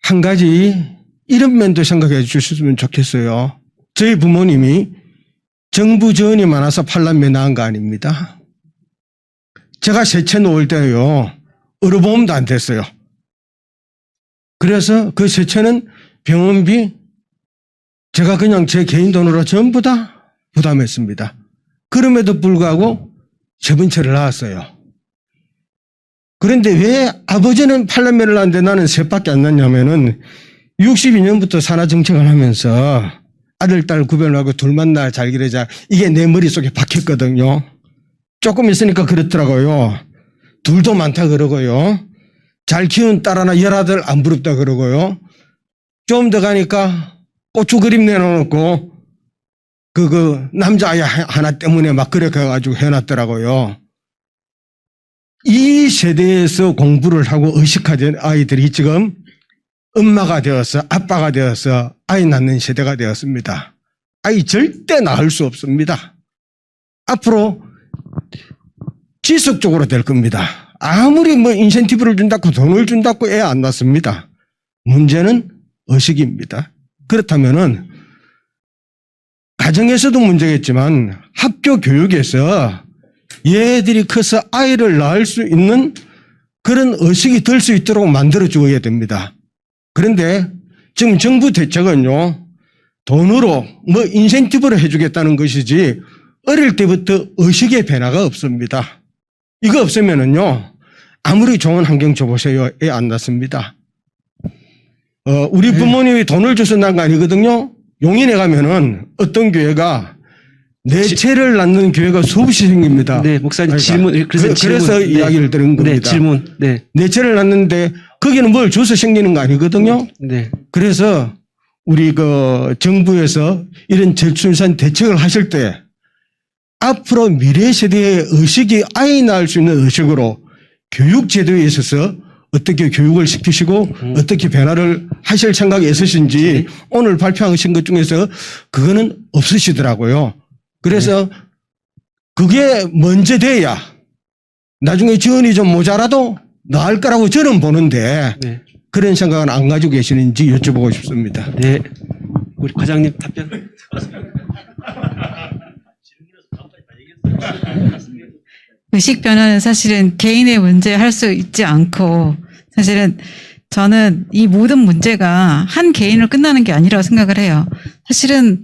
한 가지 이런 면도 생각해 주셨으면 좋겠어요. 저희 부모님이 정부 지원이 많아서 8남매 낳은 거 아닙니다. 제가 셋째 놓을 때요. 의료보험도 안 됐어요. 그래서 그 셋째는 병원비 제가 그냥 제 개인 돈으로 전부 다 부담했습니다. 그럼에도 불구하고 세 번째를 낳았어요. 그런데 왜 아버지는 8남매를 낳았는데 나는 셋밖에 안 낳냐면은 62년부터 산하정책을 하면서 아들, 딸 구별하고 둘만 낳아 잘 기르자. 이게 내 머릿속에 박혔거든요. 조금 있으니까 그렇더라고요. 둘도 많다 그러고요. 잘 키운 딸 하나 열아들 안 부럽다 그러고요. 좀 더 가니까 고추 그림 내놓고 그 남자아이 하나 때문에 막 그렇게 해가지고 해놨더라고요. 이 세대에서 공부를 하고 의식화된 아이들이 지금 엄마가 되어서 아빠가 되어서 아이 낳는 세대가 되었습니다. 아이 절대 낳을 수 없습니다. 앞으로 지속적으로 될 겁니다. 아무리 뭐 인센티브를 준다고 돈을 준다고 애 안 낳습니다. 문제는 의식입니다. 그렇다면은 가정에서도 문제겠지만 학교 교육에서 얘들이 커서 아이를 낳을 수 있는 그런 의식이 들 수 있도록 만들어 주어야 됩니다. 그런데 지금 정부 대책은요, 돈으로 뭐 인센티브를 해주겠다는 것이지 어릴 때부터 의식의 변화가 없습니다. 이거 없으면은요, 아무리 좋은 환경 줘보세요. 애 안 낳습니다. 우리 부모님이 돈을 줘서 낳은 거 아니거든요. 용인에 가면은 어떤 교회가 넷째를 낳는 교회가 수없이 생깁니다. 네, 목사님 그러니까 질문. 그래서 네. 이야기를 드린 겁니다. 네, 질문. 네. 넷째를 낳는데 거기는 뭘 줘서 생기는 거 아니거든요. 네. 그래서 우리 그 정부에서 이런 저출산 대책을 하실 때 앞으로 미래 세대의 의식이 아이 낳을 수 있는 의식으로 교육 제도에 있어서 어떻게 교육을 시키시고 어떻게 변화를 하실 생각이 있으신지 오늘 발표하신 것 중에서 그거는 없으시더라고요. 그래서 그게 먼저 돼야 나중에 지원이 좀 모자라도 나을 거라고 저는 보는데 네. 그런 생각은 안 가지고 계시는지 여쭤보고 싶습니다. 네. 우리 과장님 답변. 의식 변화는 사실은 개인의 문제 할 수 있지 않고 사실은 저는 이 모든 문제가 한 개인으로 끝나는 게 아니라고 생각을 해요. 사실은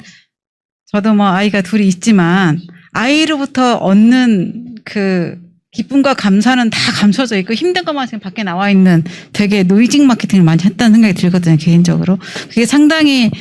저도 뭐 아이가 둘이 있지만 아이로부터 얻는 그 기쁨과 감사는 다 감춰져 있고 힘든 것만 지금 밖에 나와 있는 되게 노이징 마케팅을 많이 했다는 생각이 들거든요, 개인적으로. 그게 상당히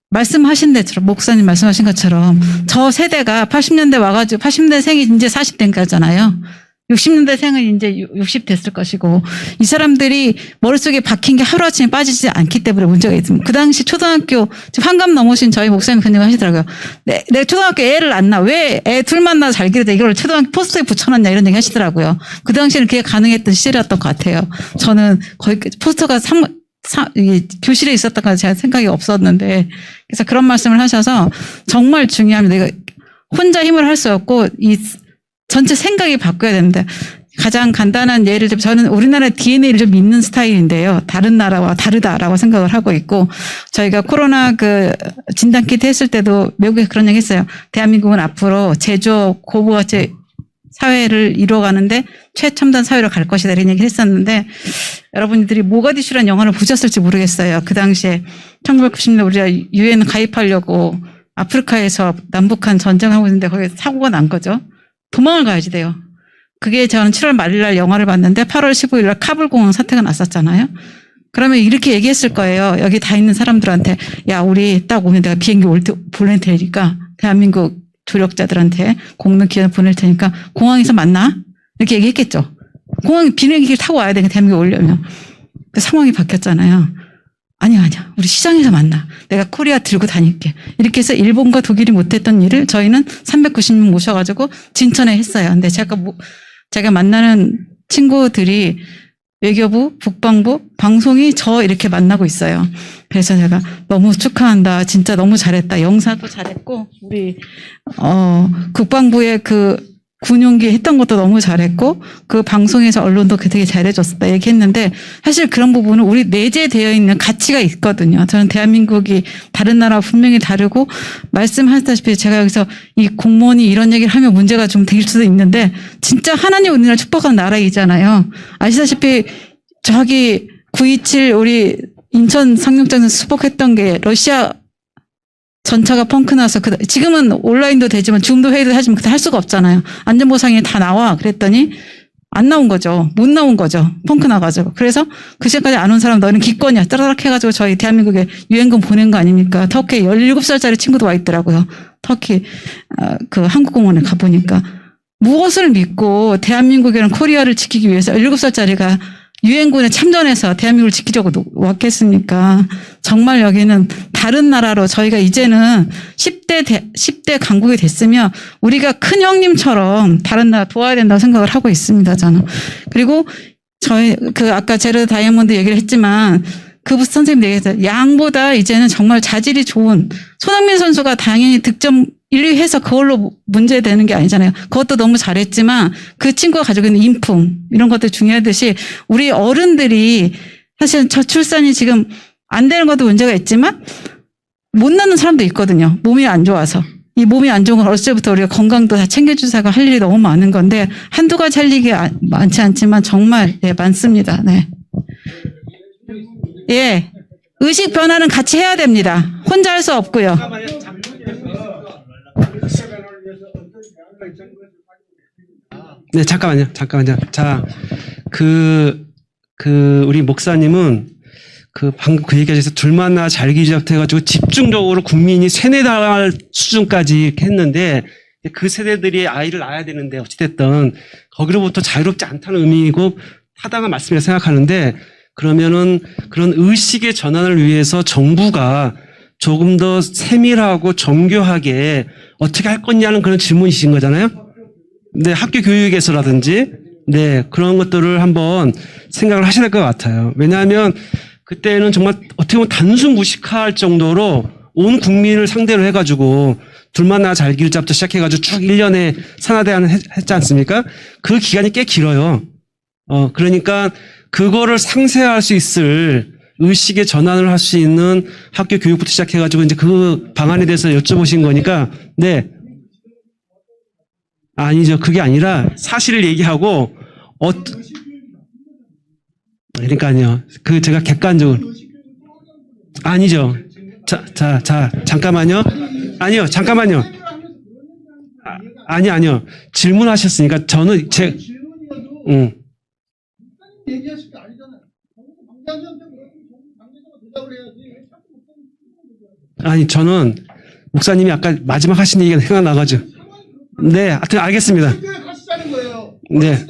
말씀하신 데처럼, 목사님 말씀하신 것처럼, 저 세대가 80년대 와가지고, 80년대 생이 이제 40대인가잖아요. 60년대 생은 이제 60 됐을 것이고, 이 사람들이 머릿속에 박힌 게 하루아침에 빠지지 않기 때문에 문제가 있습니다. 그 당시 초등학교, 지금 환갑 넘으신 저희 목사님 그런 얘기 하시더라고요. 내 초등학교 애를 안 낳아. 왜 애 둘만 낳아 잘 기르다 이걸 초등학교 포스터에 붙여놨냐 이런 얘기 하시더라고요. 그 당시에는 그게 가능했던 시절이었던 것 같아요. 저는 거의 포스터가 교실에 있었다가 제가 생각이 없었는데, 그래서 그런 말씀을 하셔서 정말 중요합니다. 내가 혼자 힘을 할 수 없고 이 전체 생각이 바뀌어야 됩니다. 가장 간단한 예를 들면 저는 우리나라의 DNA를 좀 믿는 스타일인데요. 다른 나라와 다르다라고 생각을 하고 있고, 저희가 코로나 그 진단키트 했을 때도 외국에서 그런 얘기 했어요. 대한민국은 앞으로 제조업 고부가치 사회를 이루어가는데 최첨단 사회로 갈 것이다 이런 얘기를 했었는데, 여러분들이 모가디슈라는 영화를 보셨을지 모르겠어요. 그 당시에 1990년대 우리가 유엔 가입하려고 아프리카에서 남북한 전쟁하고 있는데 거기에 사고가 난 거죠. 도망을 가야지 돼요. 그게 저는 7월 말일 날 영화를 봤는데 8월 15일 날 카불 공항 사태가 났었잖아요. 그러면 이렇게 얘기했을 거예요. 여기 다 있는 사람들한테, 야, 우리 딱 오면 내가 비행기 보낼 테니까 대한민국 조력자들한테 공문 기한을 보낼 테니까 공항에서 만나? 이렇게 얘기했겠죠. 공항에 비행기를 타고 와야 되니까 대한민국에 오려면. 그 상황이 바뀌었잖아요. 아니야. 우리 시장에서 만나. 내가 코리아 들고 다닐게. 이렇게 해서 일본과 독일이 못했던 일을 저희는 390명 모셔가지고 진천에 했어요. 근데 제가 만나는 친구들이 외교부, 국방부, 방송이 저 이렇게 만나고 있어요. 그래서 제가 너무 축하한다. 진짜 너무 잘했다. 영사도 잘했고, 우리, 국방부의 그 군용기 했던 것도 너무 잘했고, 그 방송에서 언론도 되게 잘해줬다 얘기했는데, 사실 그런 부분은 우리 내재되어 있는 가치가 있거든요. 저는 대한민국이 다른 나라와 분명히 다르고, 말씀하셨다시피 제가 여기서 이 공무원이 이런 얘기를 하면 문제가 좀 될 수도 있는데, 진짜 하나님 우리나라 축복하는 나라이잖아요. 아시다시피 저기 9.27 우리 인천 상륙장에서 수복했던 게 러시아 전차가 펑크 나서 지금은 온라인도 되지만 줌도 회의도 하지만 그때 할 수가 없잖아요. 안전보상이 다 나와. 그랬더니 안 나온 거죠. 못 나온 거죠. 펑크 나가지고. 그래서 그 시간까지 안 온 사람 너는 기권이야. 따라락 해가지고 저희 대한민국에 유엔군 보낸 거 아닙니까? 터키에 17살짜리 친구도 와 있더라고요. 터키 그 한국공원에 가보니까. 무엇을 믿고 대한민국이랑 코리아를 지키기 위해서 17살짜리가 유엔군에 참전해서 대한민국을 지키려고 왔겠습니까? 정말 여기는 다른 나라로 저희가 이제는 10대 강국이 됐으면 우리가 큰 형님처럼 다른 나라 도와야 된다고 생각을 하고 있습니다, 저는. 그리고 저희, 아까 제르 다이아몬드 얘기를 했지만 그 선생님 얘기했어요. 양보다 이제는 정말 자질이 좋은 손흥민 선수가 당연히 득점 1위 해서 그걸로 문제되는 게 아니잖아요. 그것도 너무 잘했지만 그 친구가 가지고 있는 인품 이런 것들 중요하듯이 우리 어른들이 사실 저출산이 지금 안 되는 것도 문제가 있지만 못 낳는 사람도 있거든요. 몸이 안 좋아서. 이 몸이 안 좋은 건 어렸을 때부터 우리가 건강도 다 챙겨주사가 할 일이 너무 많은 건데 한두 가지 할 일이 많지 않지만 정말 많습니다. 네. 예. 의식 변화는 같이 해야 됩니다. 혼자 할 수 없고요. 네, 잠깐만요. 자, 우리 목사님은 방금 그 얘기하셔서 둘만 나 잘 기잡해 해가지고 집중적으로 국민이 세뇌당할 수준까지 이렇게 했는데 그 세대들이 아이를 낳아야 되는데 어찌됐든 거기로부터 자유롭지 않다는 의미이고 타당한 말씀이라 생각하는데 그러면은 그런 의식의 전환을 위해서 정부가 조금 더 세밀하고 정교하게 어떻게 할 거냐는 그런 질문이신 거잖아요. 네, 학교 교육에서라든지, 네, 그런 것들을 한번 생각을 하셔야 될 것 같아요. 왜냐하면 그때는 정말 어떻게 보면 단순 무식할 정도로 온 국민을 상대로 해가지고 둘만 나 잘 기르자부터 시작해가지고 쭉 1년에 산하대안을 했지 않습니까? 그 기간이 꽤 길어요. 그러니까 그거를 상쇄할 수 있을 의식의 전환을 할 수 있는 학교 교육부터 시작해가지고 이제 그 방안에 대해서 여쭤보신 거니까, 네. 아니죠. 그게 아니라 사실을 얘기하고, 그러니까요. 제가 객관적으로. 아니죠. 잠깐만요. 아니요, 잠깐만요. 아니요. 질문하셨으니까 저는 얘기하실 게 아니잖아요. 방장님한테 방장님한테 대답을 해야지. 아니, 저는 목사님이 아까 마지막 하신 얘기가 생각나가지고. 네, 하여튼 알겠습니다. 학교에 가시자는 거예요. 네.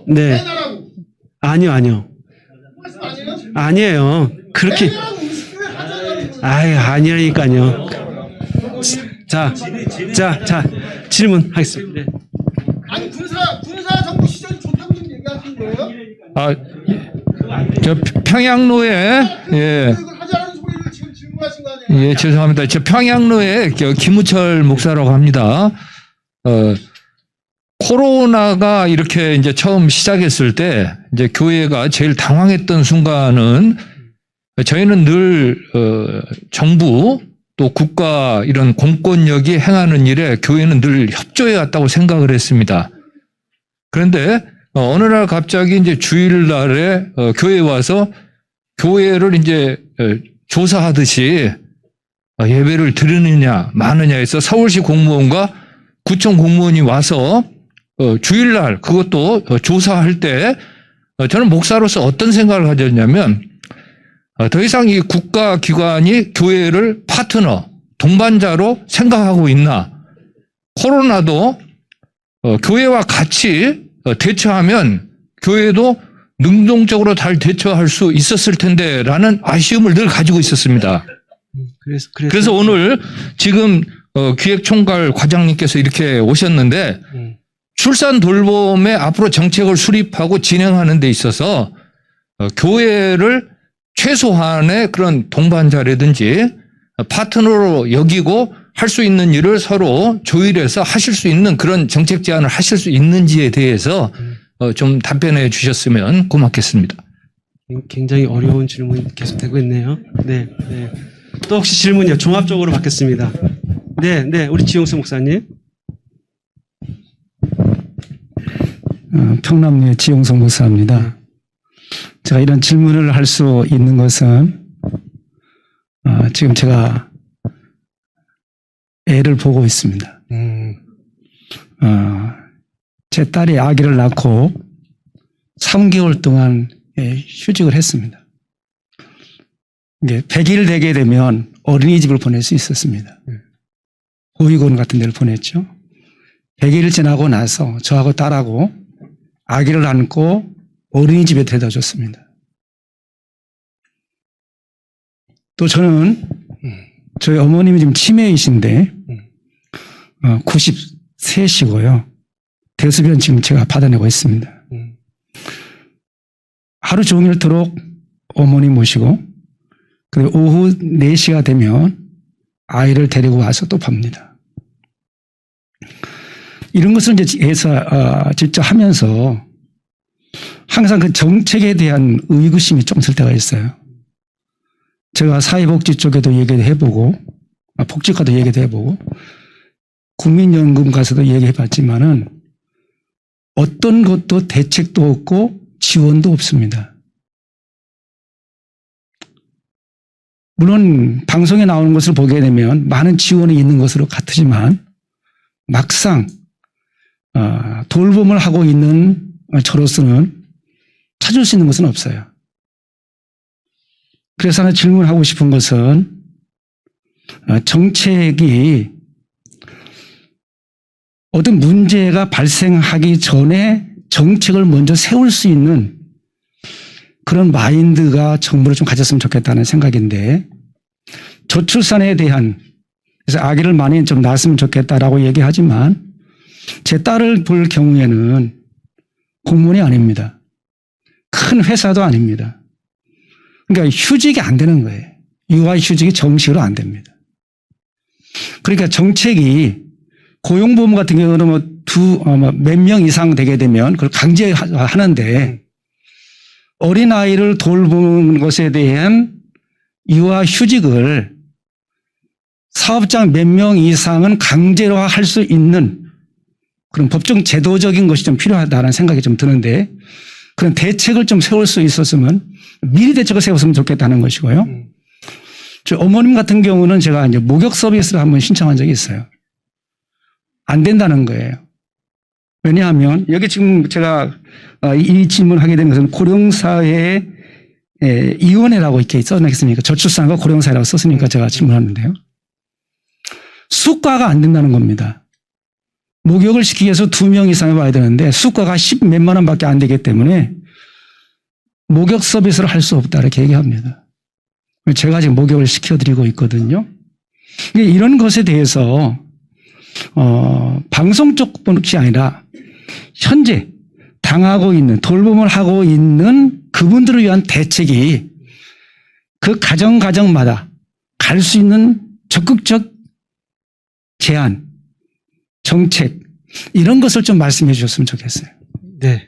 네. 빼나라고. 아니요. 말씀 아니에요? 아니에요. 그렇게. 빼나라고 음식교회 가자는 거예요. 아니라니까요. 자, 질문하겠습니다. 네. 아니 군사 정부 시절이 좋다고 지금 얘기하시는 거예요? 저 평양로에 예, 교육을 하자는 소리를 지금 질문하신 거 아니에요? 예, 죄송합니다. 저 평양로에 김우철 목사라고 합니다. 코로나가 이렇게 이제 처음 시작했을 때 이제 교회가 제일 당황했던 순간은 저희는 늘 정부 또 국가 이런 공권력이 행하는 일에 교회는 늘 협조해 왔다고 생각을 했습니다. 그런데 어느 날 갑자기 이제 주일날에 교회에 와서 교회를 이제 조사하듯이 예배를 드리느냐 마느냐 해서 서울시 공무원과 구청 공무원이 와서 주일날 그것도 조사할 때 저는 목사로서 어떤 생각을 가졌냐면 더 이상 이 국가기관이 교회를 파트너, 동반자로 생각하고 있나. 코로나도 교회와 같이 대처하면 교회도 능동적으로 잘 대처할 수 있었을 텐데 라는 아쉬움을 늘 가지고 있었습니다. 그래서 오늘 지금 기획총괄 과장님께서 이렇게 오셨는데 출산 돌봄에 앞으로 정책을 수립하고 진행하는 데 있어서 교회를 최소한의 그런 동반자라든지 파트너로 여기고 할 수 있는 일을 서로 조율해서 하실 수 있는 그런 정책 제안을 하실 수 있는지에 대해서 좀 답변해 주셨으면 고맙겠습니다. 굉장히 어려운 질문이 계속되고 있네요. 네. 또 혹시 질문이요? 종합적으로 받겠습니다. 네. 우리 지용수 목사님. 평남리의 지용성 목사입니다. 제가 이런 질문을 할 수 있는 것은 지금 제가 애를 보고 있습니다. 제 딸이 아기를 낳고 3개월 동안 휴직을 했습니다. 이제 100일 되게 되면 어린이집을 보낼 수 있었습니다. 보육원 같은 데를 보냈죠. 100일 지나고 나서 저하고 딸하고 아기를 안고 어린이집에 데려다 줬습니다. 또 저는 저희 어머님이 지금 치매이신데 93시고요. 대소변 지금 제가 받아내고 있습니다. 하루 종일토록 어머니 모시고 그리고 오후 4시가 되면 아이를 데리고 와서 또 봅니다. 이런 것을 이제 직접 하면서 항상 그 정책에 대한 의구심이 좀 있을 때가 있어요. 제가 사회복지 쪽에도 얘기도 해보고, 복지과도 얘기도 해보고, 국민연금 가서도 얘기해봤지만은 어떤 것도 대책도 없고 지원도 없습니다. 물론 방송에 나오는 것을 보게 되면 많은 지원이 있는 것으로 같지만 막상 돌봄을 하고 있는 저로서는 찾을 수 있는 것은 없어요. 그래서 하나 질문하고 싶은 것은 정책이 어떤 문제가 발생하기 전에 정책을 먼저 세울 수 있는 그런 마인드가 정부를 좀 가졌으면 좋겠다는 생각인데 저출산에 대한 그래서 아기를 많이 좀 낳았으면 좋겠다라고 얘기하지만 제 딸을 볼 경우에는 공무원이 아닙니다. 큰 회사도 아닙니다. 그러니까 휴직이 안 되는 거예요. 육아 휴직이 정식으로 안 됩니다. 그러니까 정책이 고용보험 같은 경우는 몇 명 이상 되게 되면 그걸 강제하는데 어린아이를 돌보는 것에 대한 육아휴직을 사업장 몇 명 이상은 강제로 할 수 있는 그런 법정 제도적인 것이 좀 필요하다는 생각이 좀 드는데 그런 대책을 좀 세울 수 있었으면 미리 대책을 세웠으면 좋겠다는 것이고요. 저 어머님 같은 경우는 제가 이제 목욕 서비스를 한번 신청한 적이 있어요. 안 된다는 거예요. 왜냐하면 여기 지금 제가 이 질문하게 된 것은 고령사회 위원회라고 이렇게 써놨습니까? 저출산과 고령사회라고 썼으니까 제가 질문하는데요. 수가가 안 된다는 겁니다. 목욕을 시키기 위해서 2명 이상이 와야 되는데 수가가 10 몇만 원밖에 안 되기 때문에 목욕 서비스를 할 수 없다 이렇게 얘기합니다. 제가 지금 목욕을 시켜드리고 있거든요. 이런 것에 대해서 방송 쪽뿐이 아니라 현재 당하고 있는 돌봄을 하고 있는 그분들을 위한 대책이 그 가정마다 갈 수 있는 적극적 제안, 정책 이런 것을 좀 말씀해 주셨으면 좋겠어요. 네.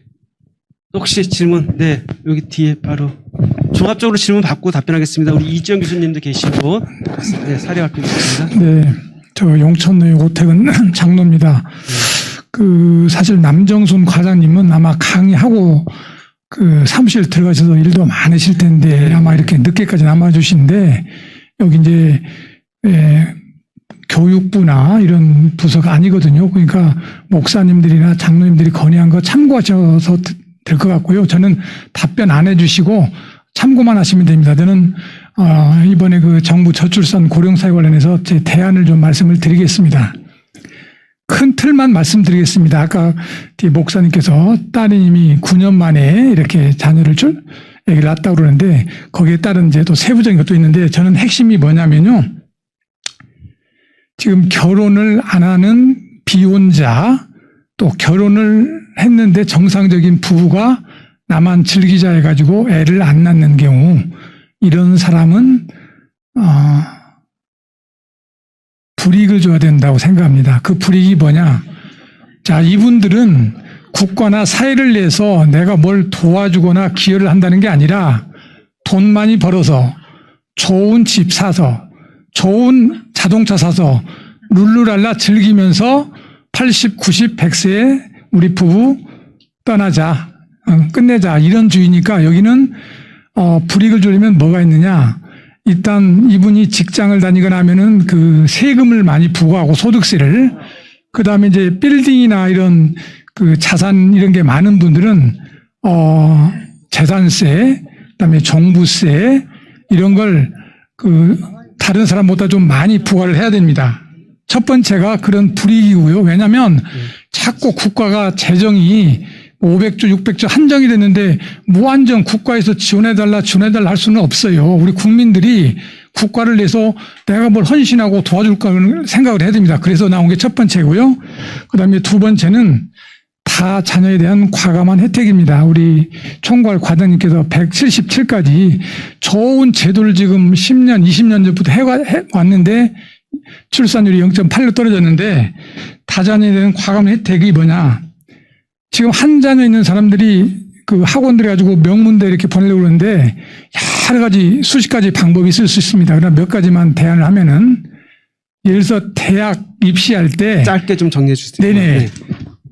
혹시 질문? 네. 여기 뒤에 바로 종합적으로 질문 받고 답변하겠습니다. 우리 이지영 교수님도 계시고 네, 사례 발표드리겠습니다. 네, 저 용천의 오택은 장로입니다. 사실 남정순 과장님은 아마 강의하고 사무실 들어가셔서 일도 많으실 텐데 아마 이렇게 늦게까지 남아주신데 여기 이제 교육부나 이런 부서가 아니거든요. 그러니까 목사님들이나 장로님들이 건의한 거 참고하셔서 될 것 같고요. 저는 답변 안 해주시고 참고만 하시면 됩니다. 저는 이번에 정부 저출산 고령사회 관련해서 제 대안을 좀 말씀을 드리겠습니다. 큰 틀만 말씀드리겠습니다. 아까 뒤에 목사님께서 따님이 9년 만에 이렇게 자녀를 애기를 낳았다고 그러는데 거기에 따른 이제 또 세부적인 것도 있는데 저는 핵심이 뭐냐면요. 지금 결혼을 안 하는 비혼자 또 결혼을 했는데 정상적인 부부가 나만 즐기자 해가지고 애를 안 낳는 경우 이런 사람은 불이익을 줘야 된다고 생각합니다. 그 불이익이 뭐냐? 자, 이분들은 국가나 사회를 위해서 내가 뭘 도와주거나 기여를 한다는 게 아니라 돈 많이 벌어서 좋은 집 사서 좋은 자동차 사서 룰루랄라 즐기면서 80, 90, 100세에 우리 부부 떠나자, 끝내자 이런 주의니까 여기는 불이익을 주려면 뭐가 있느냐? 일단 이분이 직장을 다니거나 하면은 세금을 많이 부과하고 소득세를 그 다음에 이제 빌딩이나 이런 자산 이런 게 많은 분들은 재산세, 그다음에 종부세 이런 걸 다른 사람보다 좀 많이 부과를 해야 됩니다. 첫 번째가 그런 불이익이고요. 왜냐하면 자꾸 국가가 재정이 500조, 600조 한정이 됐는데 무한정 국가에서 지원해달라 할 수는 없어요. 우리 국민들이 국가를 내서 내가 뭘 헌신하고 도와줄까 생각을 해야 됩니다. 그래서 나온 게 첫 번째고요. 그다음에 두 번째는 다 자녀에 대한 과감한 혜택입니다. 우리 총괄 과장님께서 177까지 좋은 제도를 지금 10년, 20년 전부터 해왔는데 출산율이 0.8로 떨어졌는데 다자녀에 대한 과감한 혜택이 뭐냐. 지금 한 자녀 있는 사람들이 학원들에 가지고 명문대 이렇게 보내려고 그러는데 여러 가지 수십 가지 방법이 있을 수 있습니다. 그러나 몇 가지만 대안을 하면은 예를 들어서 대학 입시할 때 짧게 좀 정리해 주세요. 네네. 네.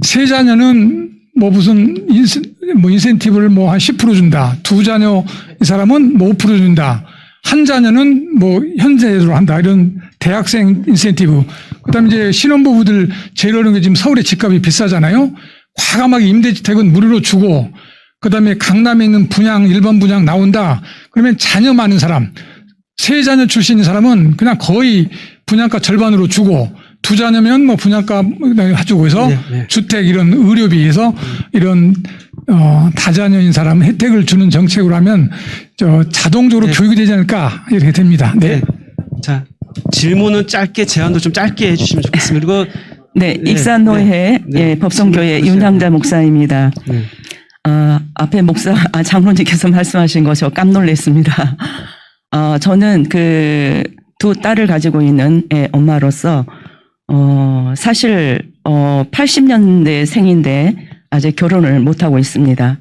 세 자녀는 무슨 인센티브를 한 10% 준다. 두 자녀 이 사람은 5% 준다. 한 자녀는 현재로 한다. 이런 대학생 인센티브. 그다음에 이제 신혼부부들 제일 어려운 게 지금 서울의 집값이 비싸잖아요. 과감하게 임대주택은 무료로 주고 그다음에 강남에 있는 일반 분양 나온다. 그러면 자녀 많은 사람, 세 자녀 출신인 사람은 그냥 거의 분양가 절반으로 주고 두 자녀면 분양가 해주고 해서 네. 주택 이런 의료비에서 이런 다자녀인 사람은 혜택을 주는 정책으로 하면 자동적으로 교육이 되지 않을까 이렇게 됩니다. 네. 자, 질문은 짧게 제안도 좀 짧게 해주시면 좋겠습니다. 그리고 네, 익산노회 법성교회 윤향자 목사입니다. 네. 앞에 장로님께서 말씀하신 거 저 깜놀랐습니다. 저는 두 딸을 가지고 있는 엄마로서 사실 80년대 생인데 아직 결혼을 못 하고 있습니다.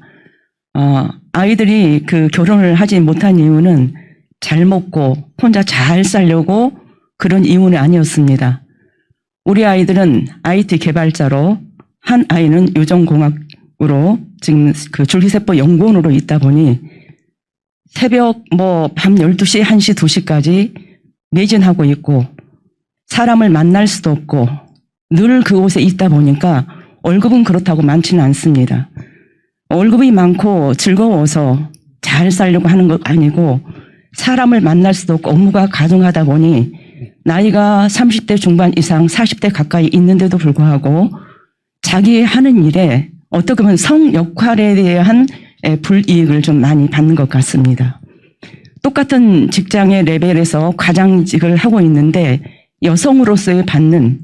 아이들이 그 결혼을 하지 못한 이유는 잘 먹고 혼자 잘 살려고 그런 이유는 아니었습니다. 우리 아이들은 IT 개발자로, 한 아이는 유전공학으로 지금 그 줄기세포 연구원으로 있다 보니 새벽 밤 12시, 1시, 2시까지 매진하고 있고 사람을 만날 수도 없고 늘 그곳에 있다 보니까 월급은 그렇다고 많지는 않습니다. 월급이 많고 즐거워서 잘 살려고 하는 것 아니고 사람을 만날 수도 없고 업무가 가중하다 보니 나이가 30대 중반 이상 40대 가까이 있는데도 불구하고 자기 하는 일에 어떻게 보면 성 역할에 대한 불이익을 좀 많이 받는 것 같습니다. 똑같은 직장의 레벨에서 과장직을 하고 있는데 여성으로서의 받는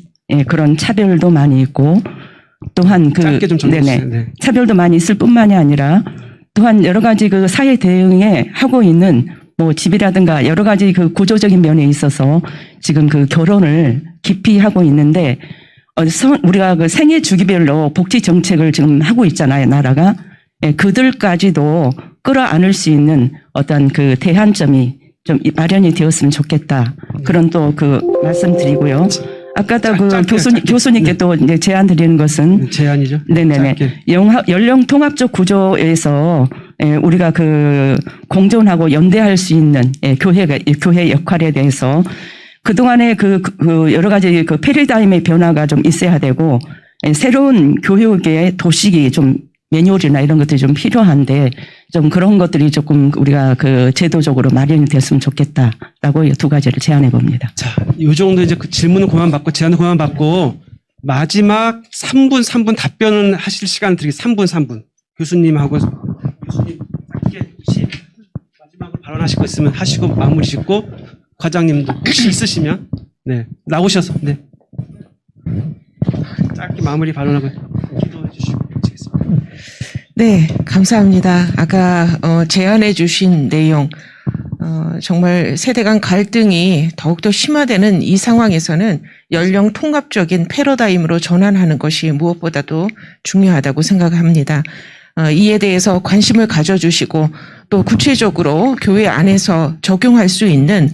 그런 차별도 많이 있고 또한 짧게 좀 정리해주세요. 네. 차별도 많이 있을 뿐만이 아니라 또한 여러 가지 그 사회 대응에 하고 있는 집이라든가 여러 가지 그 구조적인 면에 있어서 지금 그 결혼을 기피 하고 있는데 우리가 그 생애 주기별로 복지 정책을 지금 하고 있잖아요, 나라가. 그들까지도 끌어안을 수 있는 어떤 그 대안점이 좀 마련이 되었으면 좋겠다. 그런 또 그 말씀드리고요. 아까도 그 교수님께 또 이제 제안 드리는 것은 제안이죠. 네네네. 연령 통합적 구조에서 우리가 그 공존하고 연대할 수 있는 교회 역할에 대해서 그동안에 그 여러 가지 그 패러다임의 변화가 좀 있어야 되고 새로운 교육의 도식이 좀 매뉴얼이나 이런 것들이 좀 필요한데 좀 그런 것들이 조금 우리가 그 제도적으로 마련이 됐으면 좋겠다라고 두 가지를 제안해 봅니다. 자, 이 정도 이제 그 질문은 그만 받고 제안은 그만 받고 마지막 3분 답변은 하실 시간 드리겠습니다. 3분. 교수님하고 교수님 마지막으로 발언하실 거 있으면 하시고 마무리 짓고 과장님도 혹시 있으시면 네 나오셔서 네 짧게 마무리 발언하고 기도해 주시고 마치겠습니다. 네, 감사합니다. 아까 제안해 주신 내용 정말 세대 간 갈등이 더욱더 심화되는 이 상황에서는 연령 통합적인 패러다임으로 전환하는 것이 무엇보다도 중요하다고 생각합니다. 이에 대해서 관심을 가져주시고 또 구체적으로 교회 안에서 적용할 수 있는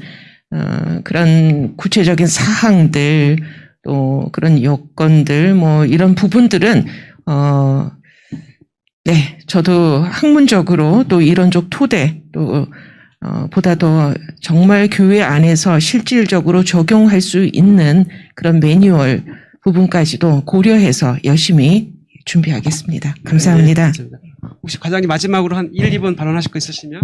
그런 구체적인 사항들 또 그런 여건들 이런 부분들은 네, 저도 학문적으로 또 이론적 토대 또 보다 더 정말 교회 안에서 실질적으로 적용할 수 있는 그런 매뉴얼 부분까지도 고려해서 열심히 준비하겠습니다. 감사합니다. 네, 혹시 과장님 마지막으로 한 1, 2분 발언하실 거 있으시면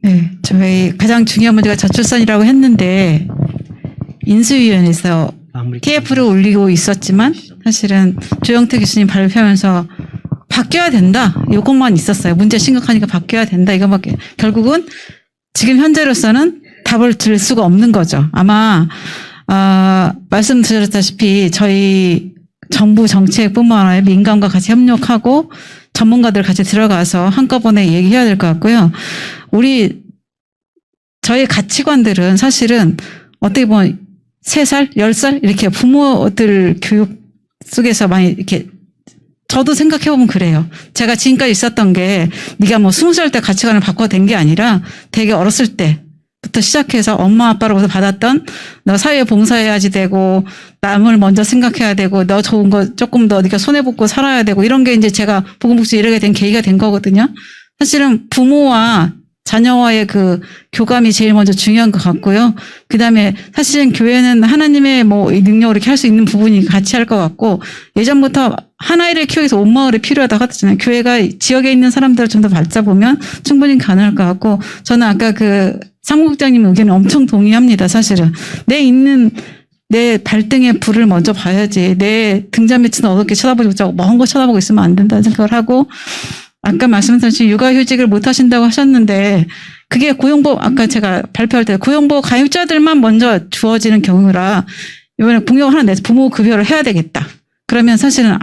네, 저희 가장 중요한 문제가 저출산이라고 했는데 인수위원회에서 TF를 올리고 있었지만 사실은 조영태 교수님 발표하면서 바뀌어야 된다. 이것만 있었어요. 문제 심각하니까 바뀌어야 된다. 이거밖에 결국은 지금 현재로서는 답을 들 수가 없는 거죠. 아마 말씀드렸다시피 저희 정부 정책뿐만 아니라 민간과 같이 협력하고 전문가들 같이 들어가서 한꺼번에 얘기해야 될 것 같고요. 저희 가치관들은 사실은 어떻게 보면 3살, 10살 이렇게 부모들 교육 속에서 많이 이렇게 저도 생각해보면 그래요. 제가 지금까지 있었던 게 네가 20살 때 가치관을 바꿔야 된 게 아니라 되게 어렸을 때부터 시작해서 엄마 아빠로부터 받았던 너 사회에 봉사해야지 되고 남을 먼저 생각해야 되고 너 좋은 거 조금 더 네가 손해보고 살아야 되고 이런 게 이제 제가 보건복지 이르게 된 계기가 된 거거든요. 사실은 부모와 자녀와의 그 교감이 제일 먼저 중요한 것 같고요. 그 다음에 사실은 교회는 하나님의 능력으로 이렇게 할 수 있는 부분이 같이 할 것 같고 예전부터 한 아이를 키우기 위해서 온 마을이 필요하다고 하잖아요. 교회가 지역에 있는 사람들을 좀 더 받자보면 충분히 가능할 것 같고 저는 아까 그 사무국장님 의견에 엄청 동의합니다. 사실은 내 발등에 불을 먼저 봐야지 내 등잔 밑은 어둡게 쳐다보지 못하고 먼 거 쳐다보고 있으면 안 된다는 생각을 하고 아까 말씀하신 육아휴직을 못 하신다고 하셨는데 그게 고용보험 아까 제가 발표할 때 고용보험 가입자들만 먼저 주어지는 경우라 이번에 공약을 하나 내서 부모 급여를 해야 되겠다. 그러면 사실은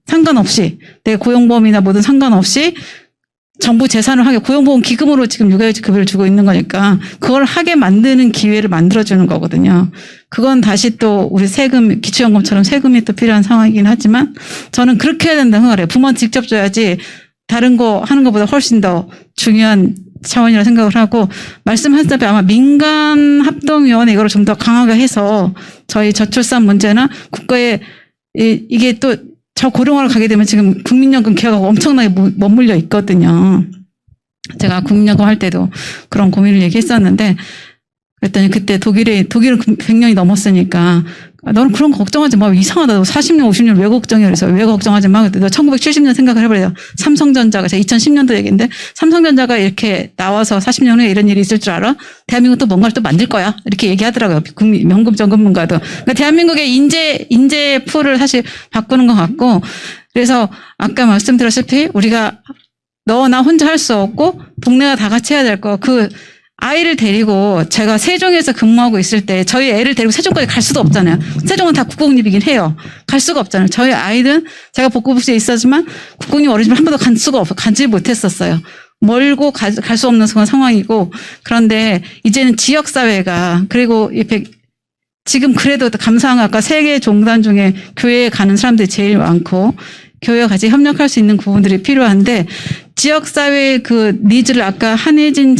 상관없이 내 고용보험이나 뭐든 상관없이 정부 재산을 하게 고용보험 기금으로 지금 육아휴직 급여를 주고 있는 거니까 그걸 하게 만드는 기회를 만들어주는 거거든요. 그건 다시 또 우리 세금, 기초연금처럼 세금이 또 필요한 상황이긴 하지만 저는 그렇게 해야 된다고 생각을 해요. 부모한테 직접 줘야지 다른 거 하는 것보다 훨씬 더 중요한 차원이라고 생각을 하고 말씀하셨다시피 아마 민간합동위원회 이거를 좀 더 강하게 해서 저희 저출산 문제나 국가에 이게 또 저 고령화로 가게 되면 지금 국민연금 개혁하고 엄청나게 맞물려 있거든요. 제가 국민연금 할 때도 그런 고민을 얘기했었는데 그랬더니 그때 독일은 100년이 넘었으니까 너는 그런 거 걱정하지 마. 이상하다. 너 40년, 50년 왜 걱정해? 그래서 왜 걱정하지 마. 너 1970년 생각을 해버려요. 삼성전자가, 제가 2010년도 얘기인데, 삼성전자가 이렇게 나와서 40년 후에 이런 일이 있을 줄 알아? 대한민국 또 뭔가를 또 만들 거야. 이렇게 얘기하더라고요. 명금 전문가도. 그러니까 대한민국의 인재 풀을 사실 바꾸는 것 같고, 그래서 아까 말씀드렸다시피 우리가 너 나 혼자 할 수 없고, 동네가 다 같이 해야 될 거. 아이를 데리고 제가 세종에서 근무하고 있을 때 저희 애를 데리고 세종까지 갈 수도 없잖아요. 세종은 다 국공립이긴 해요. 갈 수가 없잖아요. 저희 아이들은 제가 복구복지에 있었지만 국공립 어린이집을 한 번도 가지 못했었어요. 멀고 갈 수 없는 그런 상황이고 그런데 이제는 지역사회가 그리고 지금 그래도 감사한 건 아까 세계 종단 중에 교회에 가는 사람들이 제일 많고 교회와 같이 협력할 수 있는 부분들이 필요한데 지역사회의 그 니즈를 아까 한혜진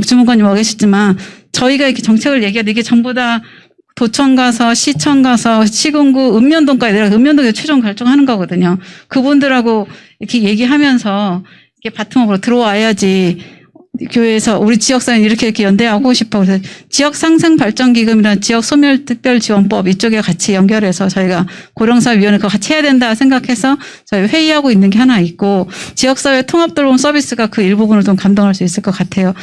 주무관님 와 계시지만 저희가 이렇게 정책을 얘기하는데 이게 전부 다 도청 가서 시청 가서 시군구 읍면동까지 내려가 읍면동에 최종 결정하는 거거든요. 그분들하고 이렇게 얘기하면서 이렇게 바텀업으로 들어와야지 교회에서 우리 지역사회는 이렇게 연대하고 싶어. 그래서 지역상생발전기금이나 지역소멸특별지원법 이쪽에 같이 연결해서 저희가 고령사위원회 그거 같이 해야 된다 생각해서 저희 회의하고 있는 게 하나 있고 지역사회 통합돌봄 서비스가 그 일부분을 좀 감당할 수 있을 것 같아요.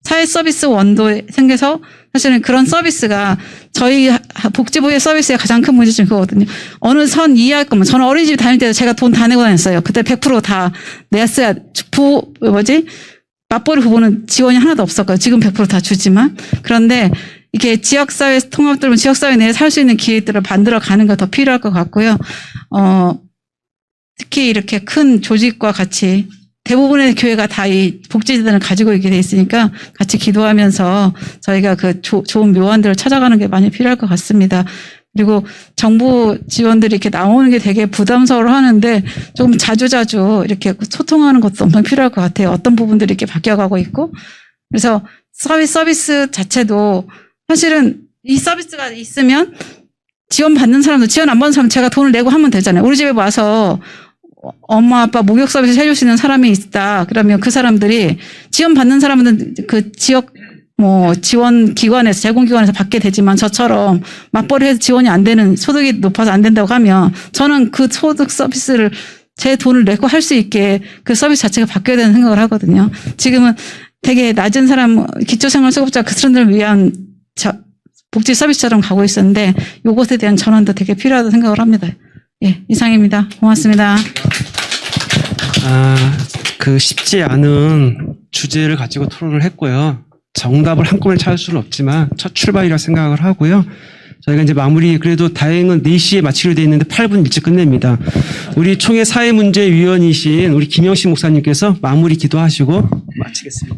사회서비스 원도 생겨서 사실은 그런 서비스가 저희 복지부의 서비스의 가장 큰 문제점이 그거거든요. 어느 선 이해할 거면 저는 어린이집 다닐 때도 제가 돈 다 내고 다녔어요. 그때 100% 다 냈어야 맞벌이 부부는 지원이 하나도 없었고요. 지금 100% 다 주지만. 그런데 이게 지역사회 통합들은 지역사회 내에 살 수 있는 기회들을 만들어가는 게 더 필요할 것 같고요. 특히 이렇게 큰 조직과 같이 대부분의 교회가 다 이 복지재단을 가지고 있게 돼 있으니까 같이 기도하면서 저희가 그 좋은 묘안들을 찾아가는 게 많이 필요할 것 같습니다. 그리고 정부 지원들이 이렇게 나오는 게 되게 부담스러워 하는데 좀 자주자주 이렇게 소통하는 것도 엄청 필요할 것 같아요. 어떤 부분들이 이렇게 바뀌어가고 있고. 그래서 서비스 자체도 사실은 이 서비스가 있으면 지원 받는 사람도 지원 안 받는 사람 제가 돈을 내고 하면 되잖아요. 우리 집에 와서 엄마 아빠 목욕 서비스 해줄 수 있는 사람이 있다. 그러면 그 사람들이 지원 받는 사람은 그 지역 지원 기관에서 제공기관에서 받게 되지만 저처럼 맞벌이해서 지원이 안 되는 소득이 높아서 안 된다고 하면 저는 그 소득 서비스를 제 돈을 내고 할 수 있게 그 서비스 자체가 바뀌어야 되는 생각을 하거든요. 지금은 되게 낮은 사람 기초생활수급자 그 사람들을 위한 복지 서비스처럼 가고 있었는데 이것에 대한 전환도 되게 필요하다고 생각을 합니다. 예, 이상입니다. 고맙습니다. 그 쉽지 않은 주제를 가지고 토론을 했고요. 정답을 한꺼번에 찾을 수는 없지만 첫 출발이라 생각을 하고요. 저희가 이제 마무리 그래도 다행은 4시에 마치기로 돼 있는데 8분 일찍 끝냅니다. 우리 총회 사회문제위원이신 우리 김영식 목사님께서 마무리 기도하시고 마치겠습니다.